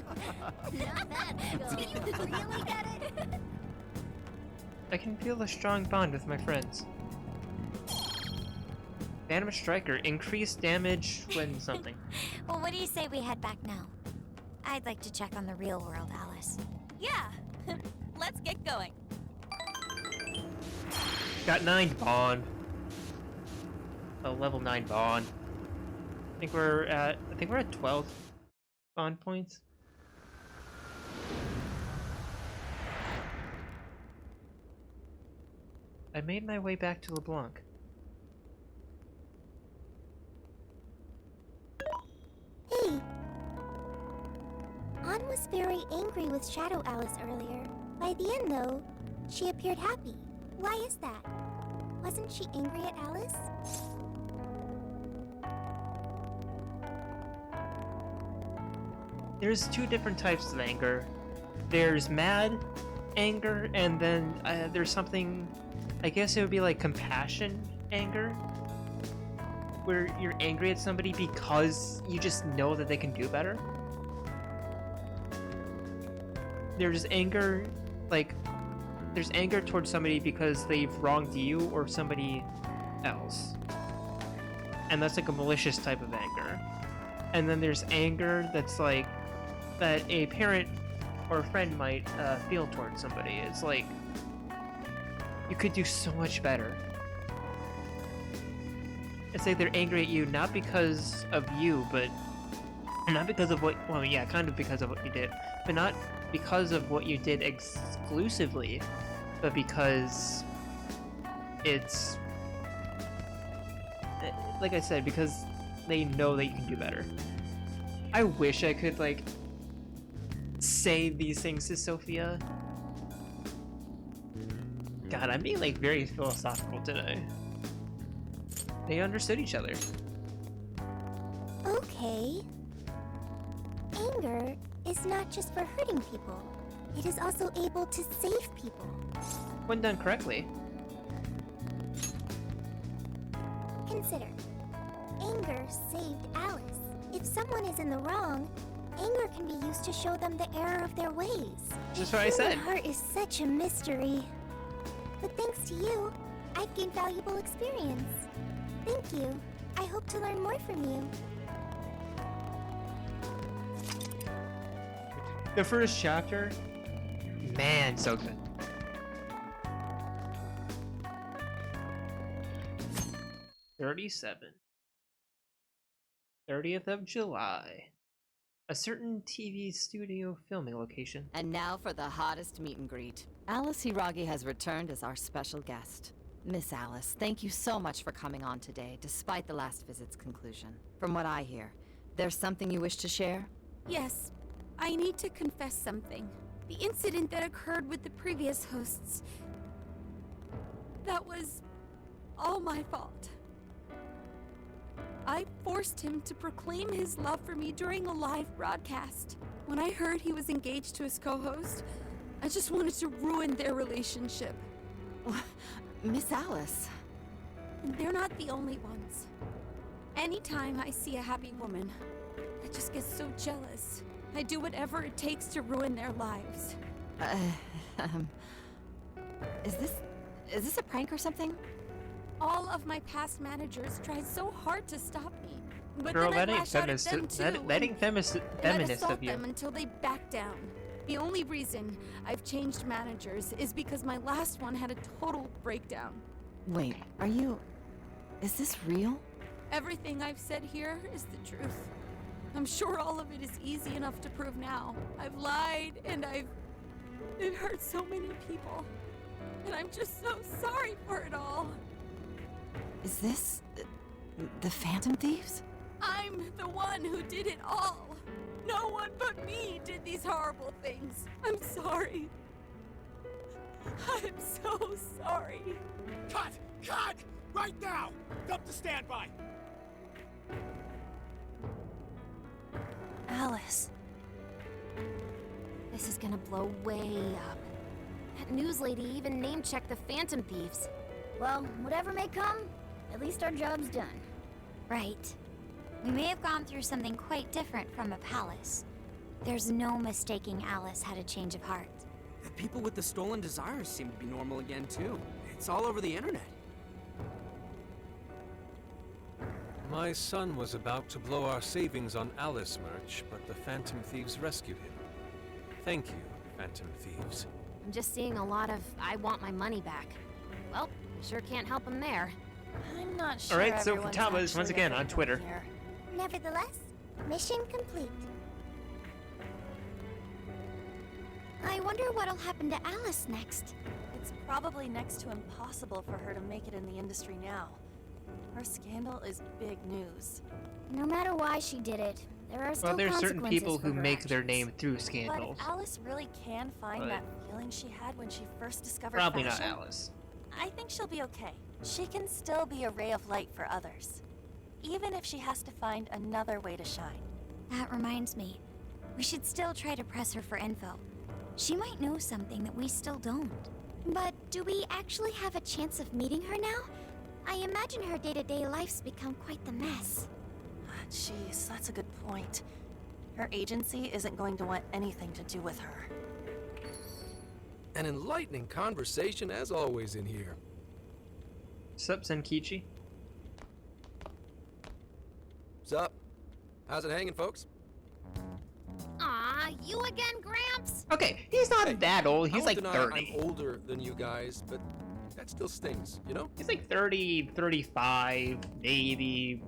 Not bad, Skull. Do you really get it? I can feel a strong bond with my friends. Phantom Striker, increased damage when something. Well, what do you say we head back now? I'd like to check on the real world, Alice. Yeah! Let's get going. Got 9 bond. A level 9 bond. I think we're at 12 bond points. I made my way back to LeBlanc. Hey! Anne was very angry with Shadow Alice earlier. By the end, though, she appeared happy. Why is that? Wasn't she angry at Alice? There's 2 different types of anger. There's mad anger, and then there's something, I guess it would be like compassion anger, where you're angry at somebody because you just know that they can do better. There's anger, there's anger towards somebody because they've wronged you or somebody else. And that's like a malicious type of anger. And then there's anger that's like, that a parent or a friend might feel towards somebody. It's like, you could do so much better. It's like they're angry at you not because of you, but not because of what, well, yeah, kind of because of what you did, but not because of what you did exclusively, but because it's, like I said, because they know that you can do better. I wish I could, like, say these things to Sophia. God, I'm being, like, very philosophical today. They understood each other. Okay. Anger is not just for hurting people. It is also able to save people. When done correctly. Consider. Anger saved Alice. If someone is in the wrong, anger can be used to show them the error of their ways. Just what I said. The human heart is such a mystery. But thanks to you, I've gained valuable experience. Thank you. I hope to learn more from you. The first chapter, man, so good. $37. 30th of July. A certain TV studio filming location. And now for the hottest meet and greet. Alice Hiiragi has returned as our special guest. Miss Alice, thank you so much for coming on today, despite the last visit's conclusion. From what I hear, there's something you wish to share? Yes. I need to confess something. The incident that occurred with the previous hosts. That was all my fault. I forced him to proclaim his love for me during a live broadcast. When I heard he was engaged to his co-host, I just wanted to ruin their relationship. Miss Alice. And they're not the only ones. Anytime I see a happy woman, I just get so jealous. I do whatever it takes to ruin their lives. Um, is this a prank or something? All of my past managers tried so hard to stop me. But Girl, then that I ain't lash out at feminist. them too, That ain't and I'd feminist assault of you. them until they back down. The only reason I've changed managers is because my last one had a total breakdown. Wait, is this real? Everything I've said here is the truth. I'm sure all of it is easy enough to prove now. I've lied and it hurt so many people. And I'm just so sorry for it all. Is this the Phantom Thieves? I'm the one who did it all. No one but me did these horrible things. I'm sorry. I'm so sorry. Cut! Cut! Right now! Up to standby! Alice. This is gonna blow way up. That news lady even name-checked the Phantom Thieves. Well, whatever may come, at least our job's done. Right. We may have gone through something quite different from a palace. There's no mistaking Alice had a change of heart. The people with the stolen desires seem to be normal again, too. It's all over the internet. My son was about to blow our savings on Alice merch, but the Phantom Thieves rescued him. Thank you, Phantom Thieves. I'm just seeing a lot of I want my money back. Well, sure can't help him there. I'm not sure. Alright, so everyone's Futaba is once actually again a on victim Twitter. here. Nevertheless, mission complete. I wonder what'll happen to Alice next. It's probably next to impossible for her to make it in the industry now. Her scandal is big news. No matter why she did it, there are still Well, there's certain consequences people for who her make their actions. name through But scandals. if Alice really can find But- that feeling she had when she first discovered Probably not fashion, Alice. I think she'll be okay. She can still be a ray of light for others, even if she has to find another way to shine. That reminds me, we should still try to press her for info. She might know something that we still don't. But do we actually have a chance of meeting her now? I imagine her day-to-day life's become quite the mess. Jeez, that's a good point. Her agency isn't going to want anything to do with her. An enlightening conversation as always in here. Sup, Senkichi? Sup? How's it hanging, folks? Aw, you again, Gramps? Okay, he's not that old. I He's won't like deny 30. I'm older than you guys, but that still stings, you know? He's like 30, 35, maybe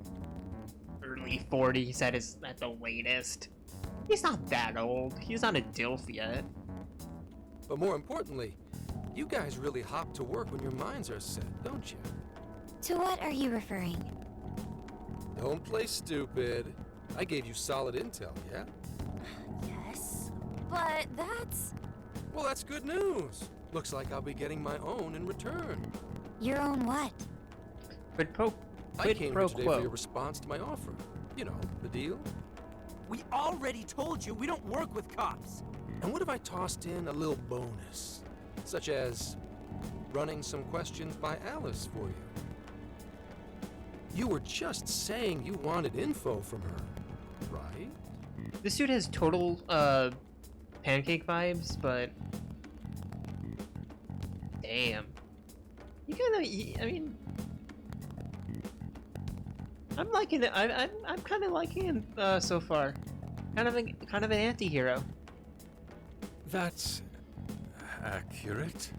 early 40s at the latest. He's not that old. He's not a DILF yet. But more importantly, you guys really hop to work when your minds are set, don't you? To what are you referring? Don't play stupid. I gave you solid intel, yeah? Yes, but that's... Well, that's good news. Looks like I'll be getting my own in return. Your own what? I came pro here today quo. for your response to my offer. You know, the deal. We already told you we don't work with cops. And what if I tossed in a little bonus? Such as running some questions by Alice for you. You were just saying you wanted info from her, right? This dude has total pancake vibes, but damn, you kinda. I mean, I'm liking it. I'm kind of liking him so far. Kind of an anti-hero. That's accurate.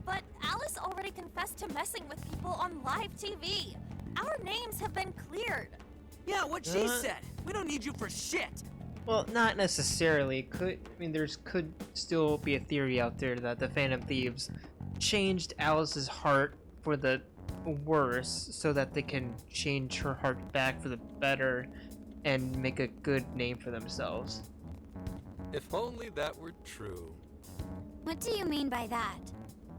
But Alice already confessed to messing with people on live TV. Our names have been cleared. Yeah, what she said. We don't need you for shit. Well, not necessarily. Could still be a theory out there that the Phantom Thieves changed Alice's heart for the worse so that they can change her heart back for the better and make a good name for themselves. If only that were true. What do you mean by that?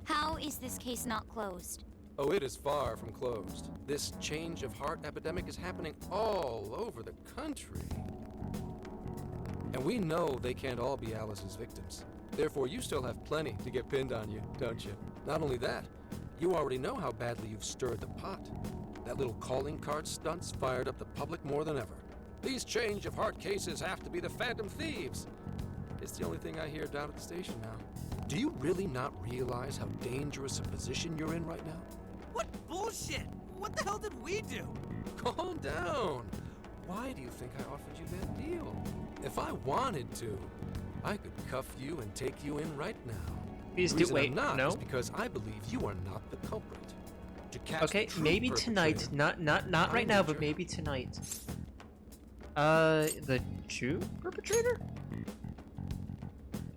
How is this case not closed? Oh, it is far from closed. This change of heart epidemic is happening all over the country. And we know they can't all be Alice's victims. Therefore, you still have plenty to get pinned on you, don't you? Not only that, you already know how badly you've stirred the pot. That little calling card stunt's fired up the public more than ever. These change of heart cases have to be the Phantom Thieves. It's the only thing I hear down at the station now. Do you really not realize how dangerous a position you're in right now? What bullshit? What the hell did we do? Calm down. Why do you think I offered you that deal? If I wanted to, I could cuff you and take you in right now. Please The do. reason Wait, I'm not no. is because I believe you are not the culprit. To catch Okay, the true maybe tonight. perpetrator, Not right now, but wager- maybe tonight. The true perpetrator?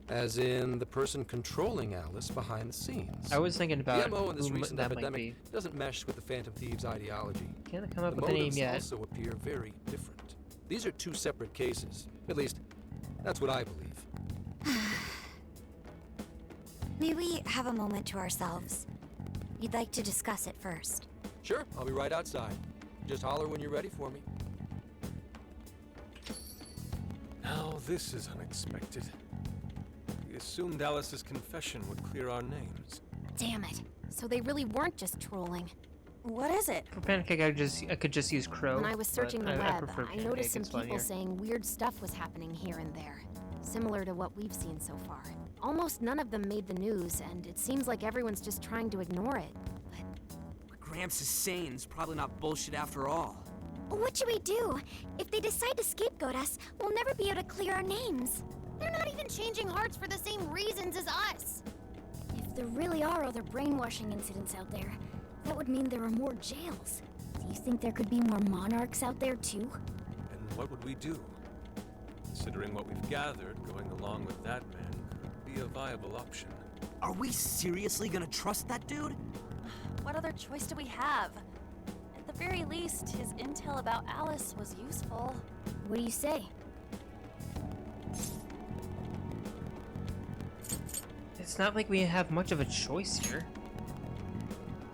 As in the person controlling Alice behind the scenes. I was thinking about the MO in this who recent that might epidemic be. doesn't mesh with the Phantom Thieves' ideology. Can't come up The with a name motives yet. also appear very different. These are two separate cases. At least, that's what I believe. May we have a moment to ourselves? We'd like to discuss it first. Sure, I'll be right outside. Just holler when you're ready for me. Now this is unexpected. We assumed Alice's confession would clear our names. Damn it. So they really weren't just trolling. What is it? For Pancake, I could just use Crow. When I was searching the but I web, prefer I noticed Pancake, some it's people funnier. saying weird stuff was happening here and there, similar to what we've seen so far. Almost none of them made the news, and it seems like everyone's just trying to ignore it. What Gramps is saying is probably not bullshit after all. What should we do? If they decide to scapegoat us, we'll never be able to clear our names. They're not even changing hearts for the same reasons as us. If there really are other brainwashing incidents out there, that would mean there are more jails. Do you think there could be more monarchs out there too? And what would we do? Considering what we've gathered, going along with that man could be a viable option. Are we seriously gonna trust that dude? What other choice do we have? At the very least, his intel about Alice was useful. What do you say? It's not like we have much of a choice here.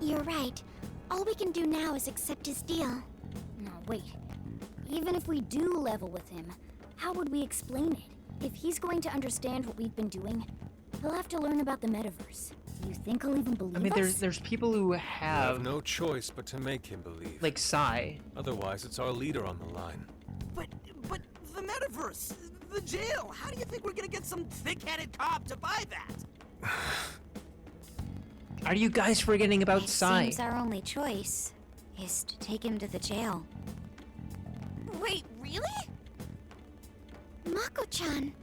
You're right. All we can do now is accept his deal. No, wait. Even if we do level with him, how would we explain it? If he's going to understand what we've been doing, he'll have to learn about the metaverse. Do you think he'll even believe I mean, us? there's people who We have, have no choice but to make him believe. like Psy. Otherwise, it's our leader on the line. But the metaverse, the jail. How do you think we're gonna get some thick-headed cop to buy that? Are you guys forgetting about It Psy? seems our only choice is to take him to the jail. Wait, really? Mako-chan!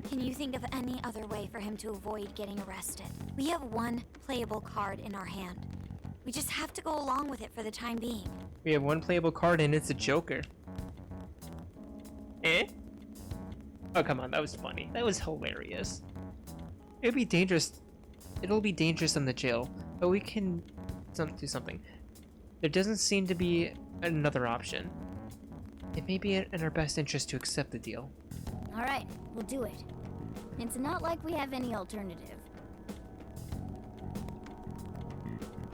Can you think of any other way for him to avoid getting arrested? We have one playable card in our hand. We just have to go along with it for the time being. We have one playable card and it's a Joker. Eh? Oh, come on, that was funny. That was hilarious. It'd be dangerous. It'll be dangerous in the jail, but we can do something. There doesn't seem to be another option. It may be in our best interest to accept the deal. All right, we'll do it. It's not like we have any alternative.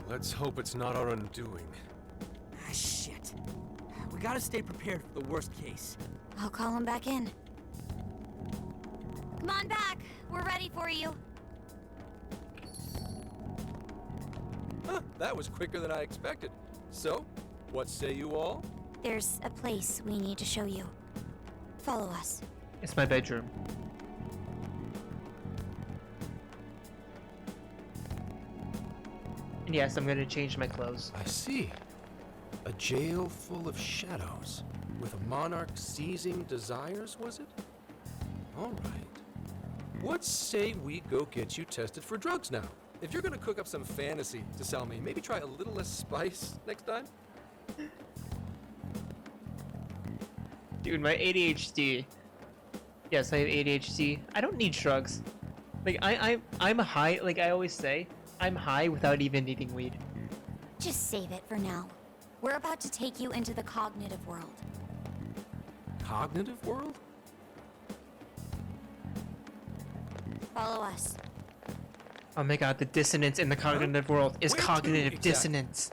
Let's hope it's not our undoing. Ah, shit. We gotta stay prepared for the worst case. I'll call him back in. Come on back. We're ready for you. Huh, that was quicker than I expected. So, what say you all? There's a place we need to show you. Follow us. It's my bedroom. And yes, I'm gonna change my clothes. I see. A jail full of shadows. With a monarch seizing desires, was it? All right. What say we go get you tested for drugs now? If you're gonna cook up some fantasy to sell me, maybe try a little less spice next time? Dude, my ADHD. Yes, I have ADHD. I don't need drugs. Like, I'm high, like I always say, I'm high without even needing weed. Just save it for now. We're about to take you into the cognitive world. Cognitive world? Follow us. Oh my god, the dissonance in the cognitive world is Where to cognitive exactly? dissonance.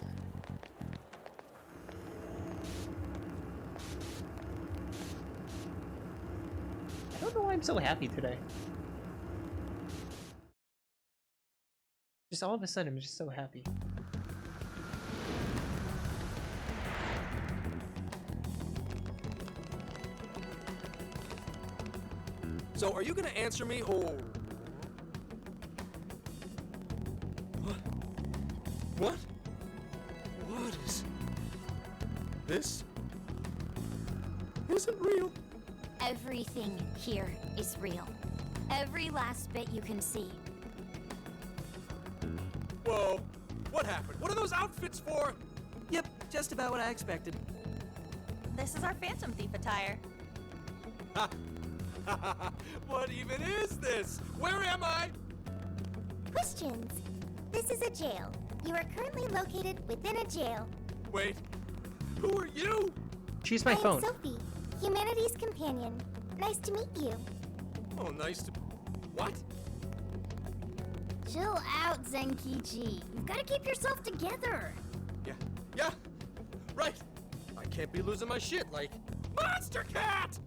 I don't know why I'm so happy today. Just all of a sudden, I'm just so happy. So, are you gonna answer me, or... What? What? What is... This isn't real. Everything here is real. Every last bit you can see. Whoa. What happened? What are those outfits for? Yep, just about what I expected. This is our Phantom Thief attire. What even is this? Where am I? Questions. This is a jail. You are currently located within a jail. Wait. Who are you? She's my I phone. am Sophie, humanity's companion. Nice to meet you. Oh, nice to... What? Chill out, Zenkichi. You've got to keep yourself together. Yeah. Right. I can't be losing my shit like... Monster Cat!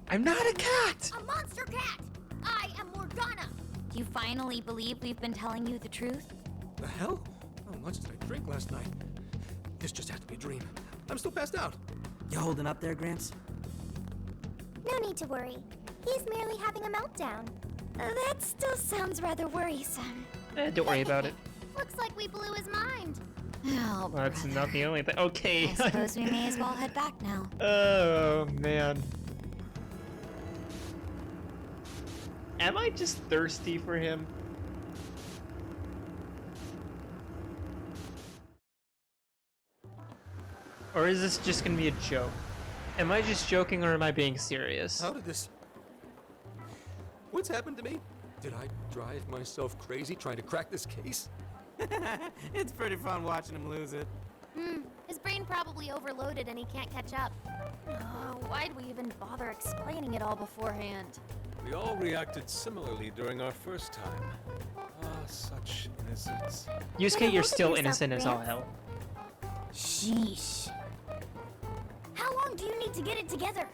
I'm not a cat! A monster cat! I am Morgana! Do you finally believe we've been telling you the truth? The hell? How much did I drink last night? This just had to be a dream. I'm still passed out. You holding up there, Gramps? No need to worry. He's merely having a meltdown. That still sounds rather worrisome. Don't worry about it. Looks like we blew his mind. Oh, Well, that's not the only thing. Okay. I suppose we may as well head back now. Oh, man. Am I just thirsty for him? Or is this just gonna be a joke? Am I just joking or am I being serious? How did this... What's happened to me? Did I drive myself crazy trying to crack this case? It's pretty fun watching him lose it. His brain probably overloaded and he can't catch up. Why'd we even bother explaining it all beforehand? We all reacted similarly during our first time. Ah, such innocence. Yusuke, you're still yourself, innocent as all Gramps. hell. Sheesh. How long do you need to get it together?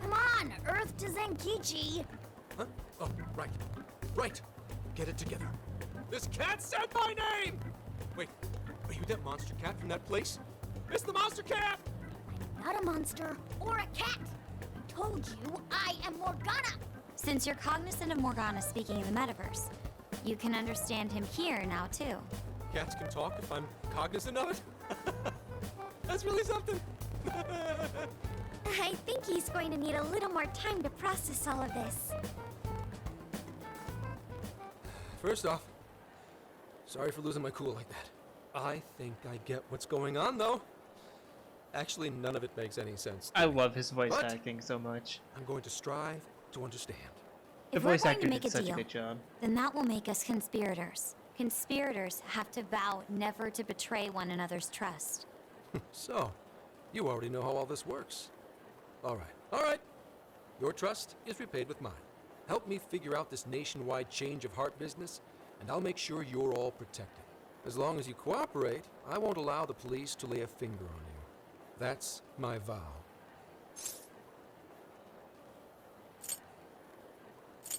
Come on, Earth to Zenkichi. Huh? Oh, right. Right. Get it together. This cat said my name! Wait, are you that monster cat from that place? It's the monster cat! Not a monster or a cat. I told you I am Morgana. Since you're cognizant of Morgana speaking in the metaverse, you can understand him here now too. Cats can talk if I'm cognizant of it? That's really something. I think he's going to need a little more time to process all of this. First off, sorry for losing my cool like that. I think I get what's going on, though. Actually, none of it makes any sense. I love his voice But acting so much. I'm going to strive to understand. The If we're voice going actor to make did a such a deal, good job. then that will make us conspirators. Conspirators have to vow never to betray one another's trust. So, you already know how all this works. All right. Your trust is repaid with mine. Help me figure out this nationwide change of heart business, and I'll make sure you're all protected. As long as you cooperate, I won't allow the police to lay a finger on you. That's my vow.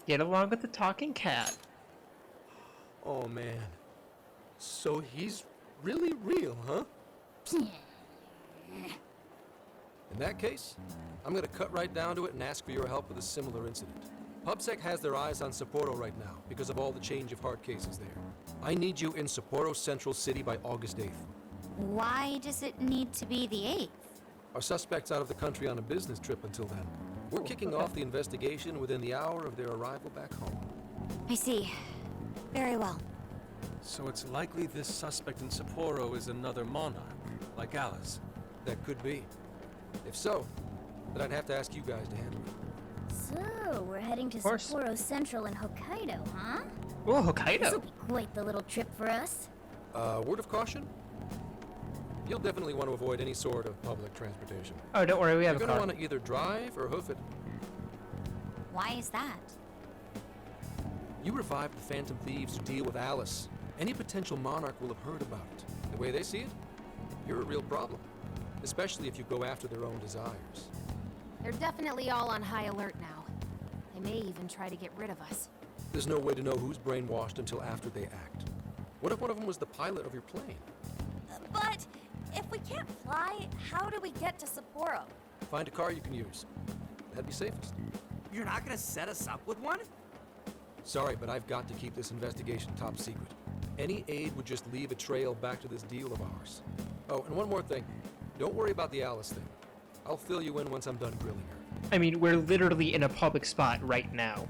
Get along with the talking cat. Oh, man. So he's really real, huh? In that case, I'm gonna cut right down to it and ask for your help with a similar incident. PubSec has their eyes on Sapporo right now because of all the change of heart cases there. I need you in Sapporo Central City by August 8th. Why does it need to be the 8th? Our suspect's out of the country on a business trip until then. We're kicking off the investigation within the hour of their arrival back home. I see. Very well. So it's likely this suspect in Sapporo is another monarch, like Alice. That could be. If so, then I'd have to ask you guys to handle it. So, we're heading to course. Sapporo Central in Hokkaido, huh? Oh, Hokkaido. This'll be quite the little trip for us. Word of caution? You'll definitely want to avoid any sort of public transportation. Oh, don't worry, we have You're a gonna car. want to either drive or hoof it. Why is that? You revived the Phantom Thieves to deal with Alice. Any potential monarch will have heard about it. The way they see it, you're a real problem. Especially if you go after their own desires. They're definitely all on high alert now. They may even try to get rid of us. There's no way to know who's brainwashed until after they act. What if one of them was the pilot of your plane? But if we can't fly, how do we get to Sapporo? Find a car you can use. That'd be safest. You're not gonna set us up with one? Sorry, but I've got to keep this investigation top secret. Any aid would just leave a trail back to this deal of ours. Oh, and one more thing. Don't worry about the Alice thing. I'll fill you in once I'm done grilling her. I mean, we're literally in a public spot right now.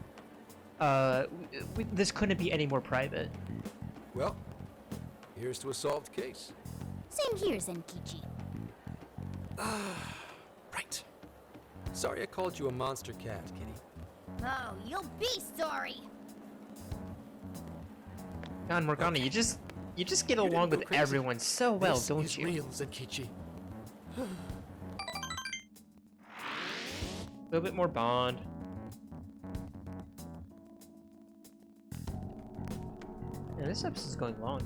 This couldn't be any more private. Well, here's to a solved case. Same here, Zenkichi. Right. Sorry I called you a monster cat, Kitty. Oh, you'll be sorry. God, Morgana, you just get along with everyone so well, This don't is you? real, Zenkichi. A little bit more bond. Yeah, this episode's going long.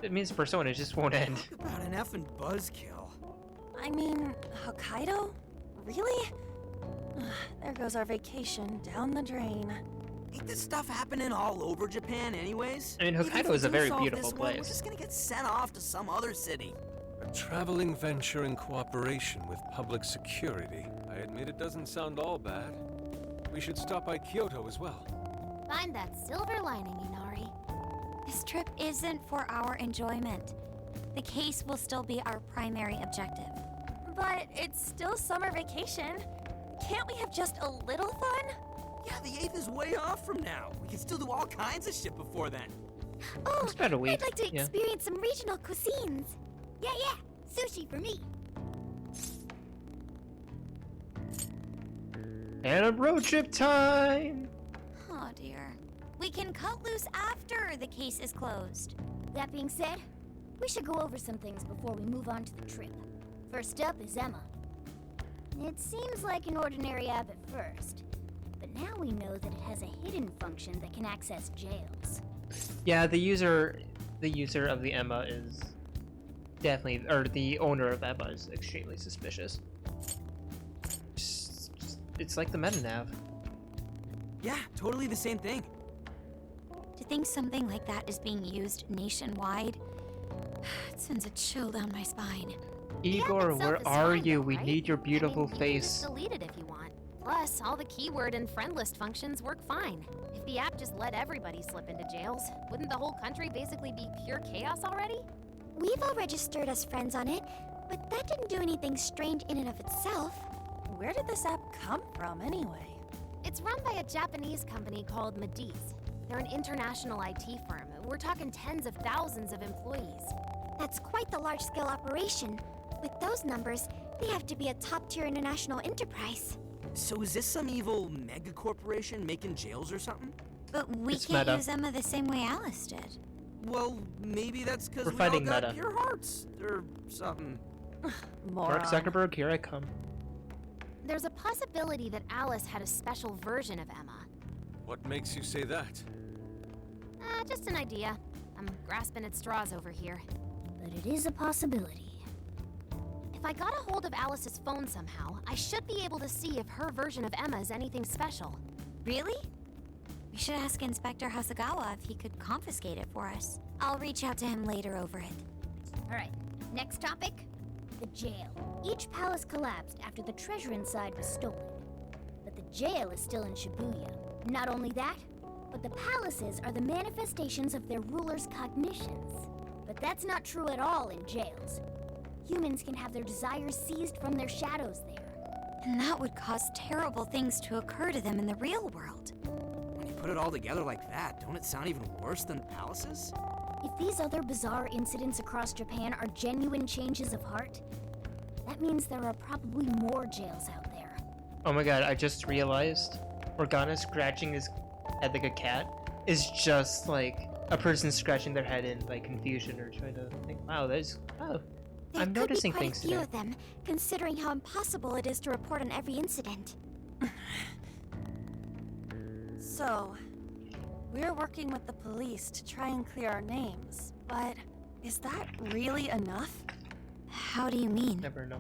It means Persona just won't end. Talk about an effing buzzkill. I mean, Hokkaido? Really? There goes our vacation down the drain. Ain't this stuff happening all over Japan anyways? I mean, Even if Hokkaido we is a do very solve beautiful this one, we're place. just gonna get sent off to some other city. A traveling venture in cooperation with public security. I admit it doesn't sound all bad. We should stop by Kyoto as well. Find that silver lining, Inari. This trip isn't for our enjoyment. The case will still be our primary objective. But it's still summer vacation. Can't we have just a little fun? Yeah, the 8th is way off from now. We can still do all kinds of shit before then. Oh, It's about a week. I'd like to yeah. experience some regional cuisines. Yeah, sushi for me. And a road trip time! Oh dear. We can cut loose after the case is closed. That being said, we should go over some things before we move on to the trip. First up is Emma. It seems like an ordinary app at first, but now we know that it has a hidden function that can access jails. Yeah, the user of the Emma is definitely, or the owner of Emma is extremely suspicious. It's like the meta-nav. Yeah, totally the same thing. To think something like that is being used nationwide, it sends a chill down my spine. Igor, where are you? We need your beautiful You can face. just delete it if you want. Plus, all the keyword and friend list functions work fine. If the app just let everybody slip into jails, wouldn't the whole country basically be pure chaos already? We've all registered as friends on it, but that didn't do anything strange in and of itself. Where did this app come from anyway? It's run by a Japanese company called Medice. They're an international IT firm. We're talking tens of thousands of employees. That's quite the large-scale operation. With those numbers, they have to be a top-tier international enterprise. So is this some evil mega corporation making jails or something? But we It's can't meta. use Emma the same way Alice did. Well, maybe that's because We're we all fighting got meta. pure hearts or something. Mark Zuckerberg, here I come. There's a possibility that Alice had a special version of Emma. What makes you say that? Just an idea. I'm grasping at straws over here. But it is a possibility. If I got a hold of Alice's phone somehow, I should be able to see if her version of Emma is anything special. Really? We should ask Inspector Hasagawa if he could confiscate it for us. I'll reach out to him later over it. Alright, next topic. The jail. Each palace collapsed after the treasure inside was stolen. But the jail is still in Shibuya. Not only that, but the palaces are the manifestations of their rulers' cognitions. But that's not true at all in jails. Humans can have their desires seized from their shadows there. And that would cause terrible things to occur to them in the real world. When you put it all together like that, don't it sound even worse than palaces? If these other bizarre incidents across Japan are genuine changes of heart, that means there are probably more jails out there. Oh my god, I just realized Morgana scratching his head like a cat is just like a person scratching their head in like confusion or trying to think, wow, there's, oh, There I'm could noticing be quite things a few today. of them, considering how impossible it is to report on every incident. So, we're working with the police to try and clear our names, but is that really enough? How do you mean? Never know.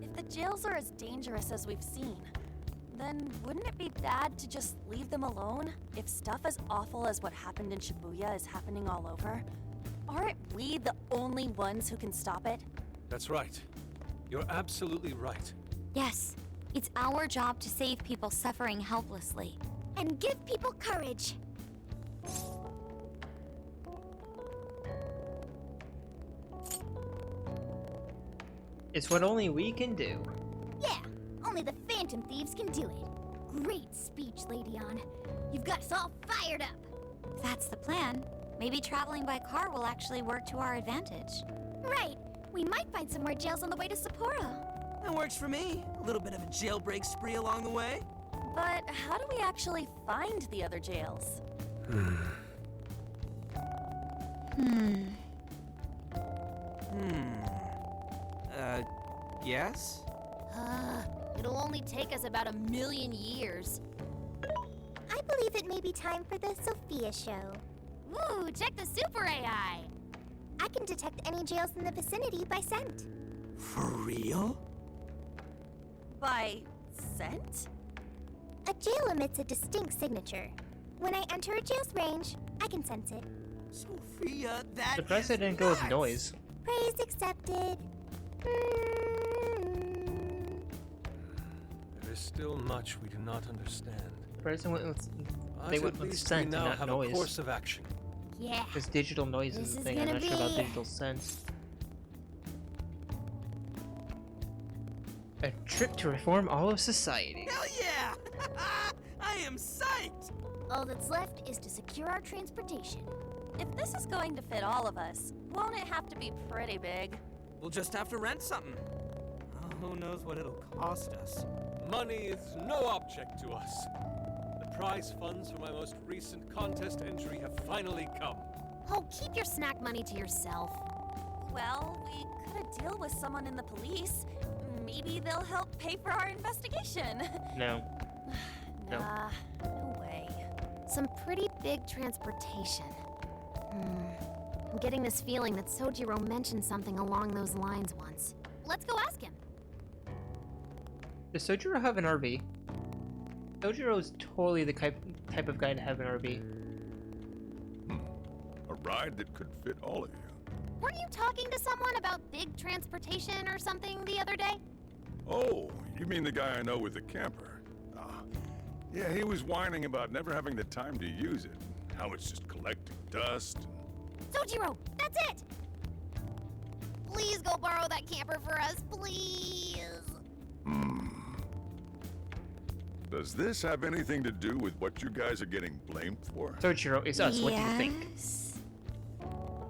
If the jails are as dangerous as we've seen, then wouldn't it be bad to just leave them alone if stuff as awful as what happened in Shibuya is happening all over? Aren't we the only ones who can stop it? That's right. You're absolutely right. Yes. It's our job to save people suffering helplessly. And give people courage. It's what only we can do. Yeah, only the Phantom Thieves can do it. Great speech, Lady On. You've got us all fired up. If that's the plan, maybe traveling by car will actually work to our advantage. Right. We might find some more jails on the way to Sapporo. That works for me. A little bit of a jailbreak spree along the way. But how do we actually find the other jails? Yes? It'll only take us about 1,000,000 years. I believe it may be time for the Sophia show. Ooh, check the super AI! I can detect any jails in the vicinity by scent. For real? By scent? A jail emits a distinct signature. When I enter a jail's range, I can sense it. Sophia, that Surprised I didn't go with noise. Praise accepted. There is still much we do not understand. Surprised went with, But they went at with least scent we and now not have noise. a course of action. Yeah. Because digital noise is This the is thing. I'm gonna not sure about be- digital scent. A trip to reform all of society. Hell yeah! I am psyched! All that's left is to secure our transportation. If this is going to fit all of us, won't it have to be pretty big? We'll just have to rent something. Oh, who knows what it'll cost us. Money is no object to us. The prize funds for my most recent contest entry have finally come. Oh, keep your snack money to yourself. Well, we could deal with someone in the police. Maybe they'll help pay for our investigation. No. No. Nah, no way. Some pretty big transportation. I'm getting this feeling that Sojiro mentioned something along those lines once. Let's go ask him. Does Sojiro have an RV? Sojiro's totally the type of guy to have an RV. A ride that could fit all of you. Weren't you talking to someone about big transportation or something the other day? Oh, you mean the guy I know with the camper? Yeah, he was whining about never having the time to use it. How it's just collecting dust. Sojiro, that's it! Please go borrow that camper for us, please! Does this have anything to do with what you guys are getting blamed for? Sojiro, it's us. What do you think?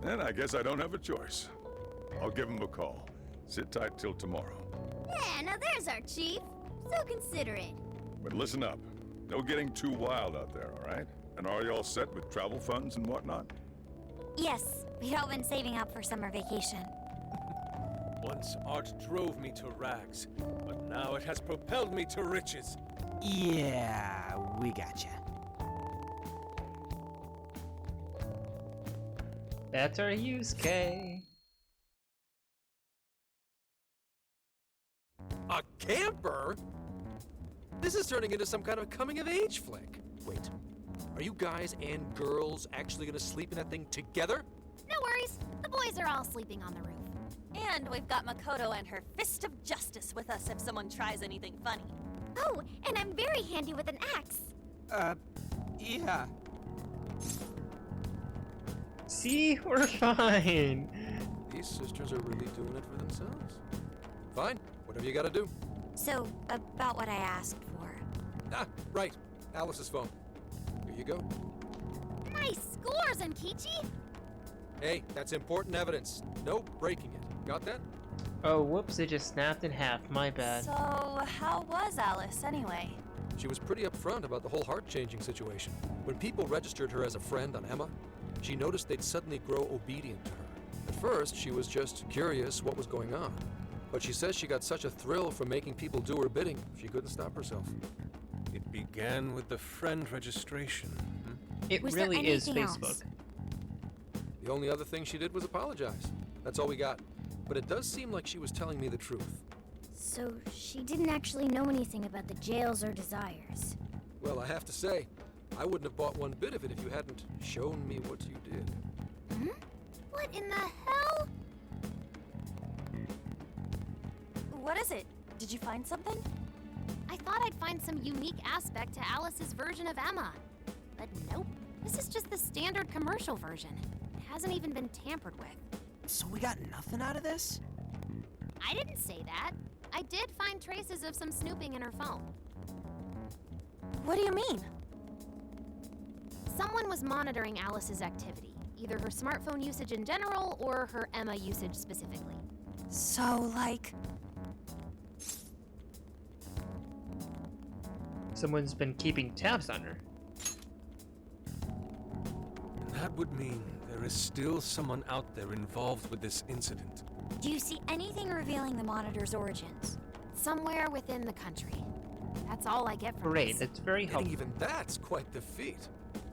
Then I guess I don't have a choice. I'll give him a call. Sit tight till tomorrow. Yeah, now there's our chief. So considerate. But listen up. No getting too wild out there, all right? And are you all set with travel funds and whatnot? Yes, we'd all been saving up for summer vacation. Once art drove me to rags, but now it has propelled me to riches. Yeah, we gotcha. That's our Yusuke. A camper? This is turning into some kind of coming-of-age flick. Wait, are you guys and girls actually gonna sleep in that thing together? No worries. The boys are all sleeping on the roof. And we've got Makoto and her fist of justice with us if someone tries anything funny. Oh, and I'm very handy with an axe. Yeah. See? We're fine. These sisters are really doing it for themselves. Fine, whatever you gotta do. So, about what I asked for. Ah, right. Alice's phone. Here you go. Nice scores, Enkichi! Hey, that's important evidence. No breaking it. Got that? Oh, whoops, it just snapped in half. My bad. So, how was Alice anyway? She was pretty upfront about the whole heart-changing situation. When people registered her as a friend on Emma, she noticed they'd suddenly grow obedient to her. At first, she was just curious what was going on. But she says she got such a thrill from making people do her bidding, she couldn't stop herself. It began with the friend registration. It Was there really is anything Facebook. else? The only other thing she did was apologize. That's all we got. But it does seem like she was telling me the truth. So she didn't actually know anything about the jails or desires. Well, I have to say, I wouldn't have bought one bit of it if you hadn't shown me what you did. What in the hell? What is it? Did you find something? I thought I'd find some unique aspect to Alice's version of Emma. But nope, this is just the standard commercial version. It hasn't even been tampered with. So we got nothing out of this? I didn't say that. I did find traces of some snooping in her phone. What do you mean? Someone was monitoring Alice's activity, either her smartphone usage in general or her Emma usage specifically. So, like... Someone's been keeping tabs on her. That would mean there is still someone out there involved with this incident. Do you see anything revealing the monitor's origins? Somewhere within the country. That's all I get from Great, this. that's very helpful. Even that's quite the feat.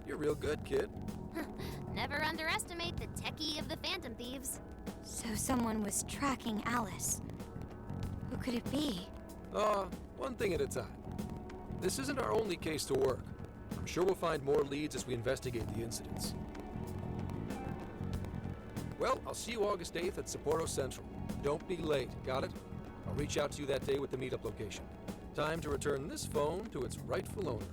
You're real good, kid. Never underestimate the techie of the Phantom Thieves. So someone was tracking Alice. Who could it be? One thing at a time. This isn't our only case to work. I'm sure we'll find more leads as we investigate the incidents. Well, I'll see you August 8th at Sapporo Central. Don't be late, got it? I'll reach out to you that day with the meetup location. Time to return this phone to its rightful owner.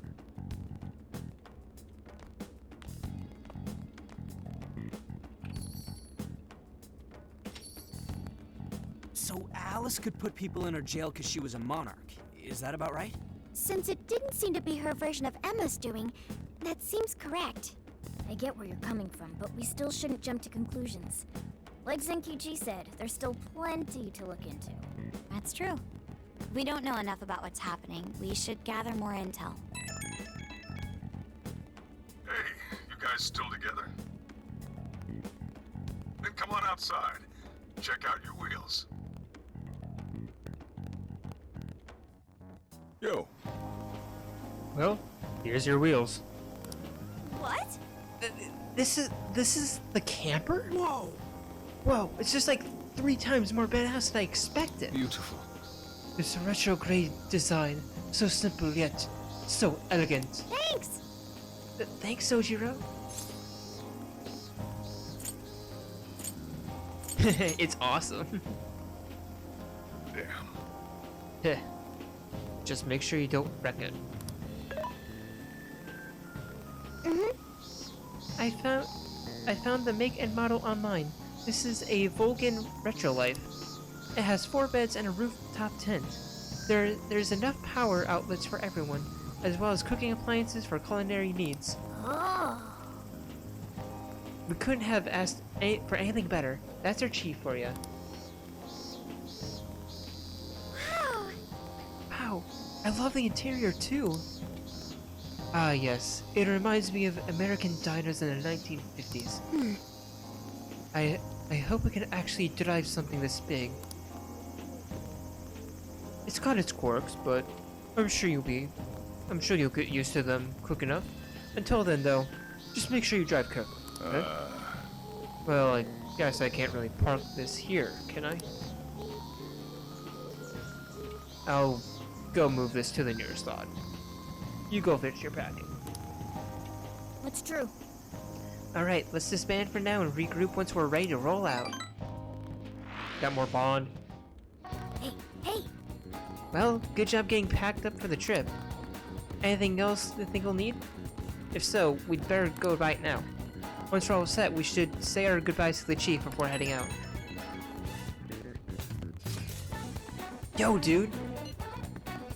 So Alice could put people in her jail because she was a monarch. Is that about right? Since it didn't seem to be her version of Emma's doing, that seems correct. I get where you're coming from, but we still shouldn't jump to conclusions. Like Zenki-ji said, there's still plenty to look into. That's true. We don't know enough about what's happening. We should gather more intel. Hey, you guys still together? Then come on outside. Check out your wheels. Yo. Well, here's your wheels. What? This is the camper? Whoa! Whoa, it's just like 3 times more badass than I expected. Beautiful. It's a retro-grade design, so simple yet so elegant. Thanks! Thanks, Sojiro. It's awesome. Damn. Just make sure you don't wreck it. I found the make and model online. This is a Volgan Retrolife. It has 4 beds and a rooftop tent. There's enough power outlets for everyone, as well as cooking appliances for culinary needs. Oh. We couldn't have asked for anything better. That's our chief for you. Wow! Wow, I love the interior too. Ah yes, it reminds me of American diners in the 1950s. I hope we can actually drive something this big. It's got its quirks, but I'm sure you'll get used to them quick enough. Until then though, just make sure you drive carefully. Okay? Well, I guess I can't really park this here, can I? I'll go move this to the nearest lot. You go finish your packing. That's true. Alright, let's disband for now and regroup once we're ready to roll out. Got more bond? Hey! Well, good job getting packed up for the trip. Anything else you think we'll need? If so, we'd better go right now. Once we're all set, we should say our goodbyes to the chief before heading out. Yo, dude!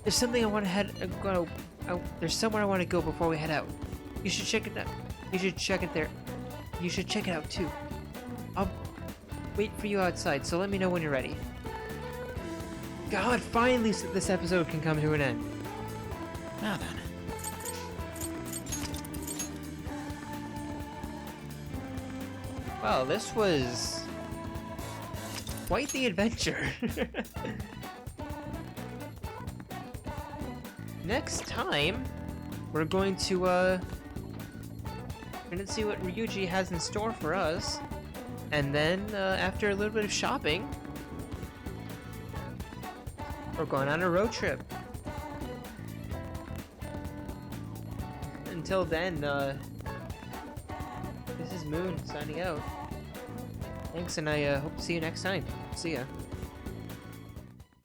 There's something I want to go. There's somewhere I want to go before we head out. You should check it out. You should check it there. You should check it out too. I'll wait for you outside, so let me know when you're ready. God, finally this episode can come to an end. Now then. Wow, this was quite the adventure. Next time, we're going to see what Ryuji has in store for us, and then after a little bit of shopping, we're going on a road trip. Until then, this is Moon signing out. Thanks, and I hope to see you next time. See ya.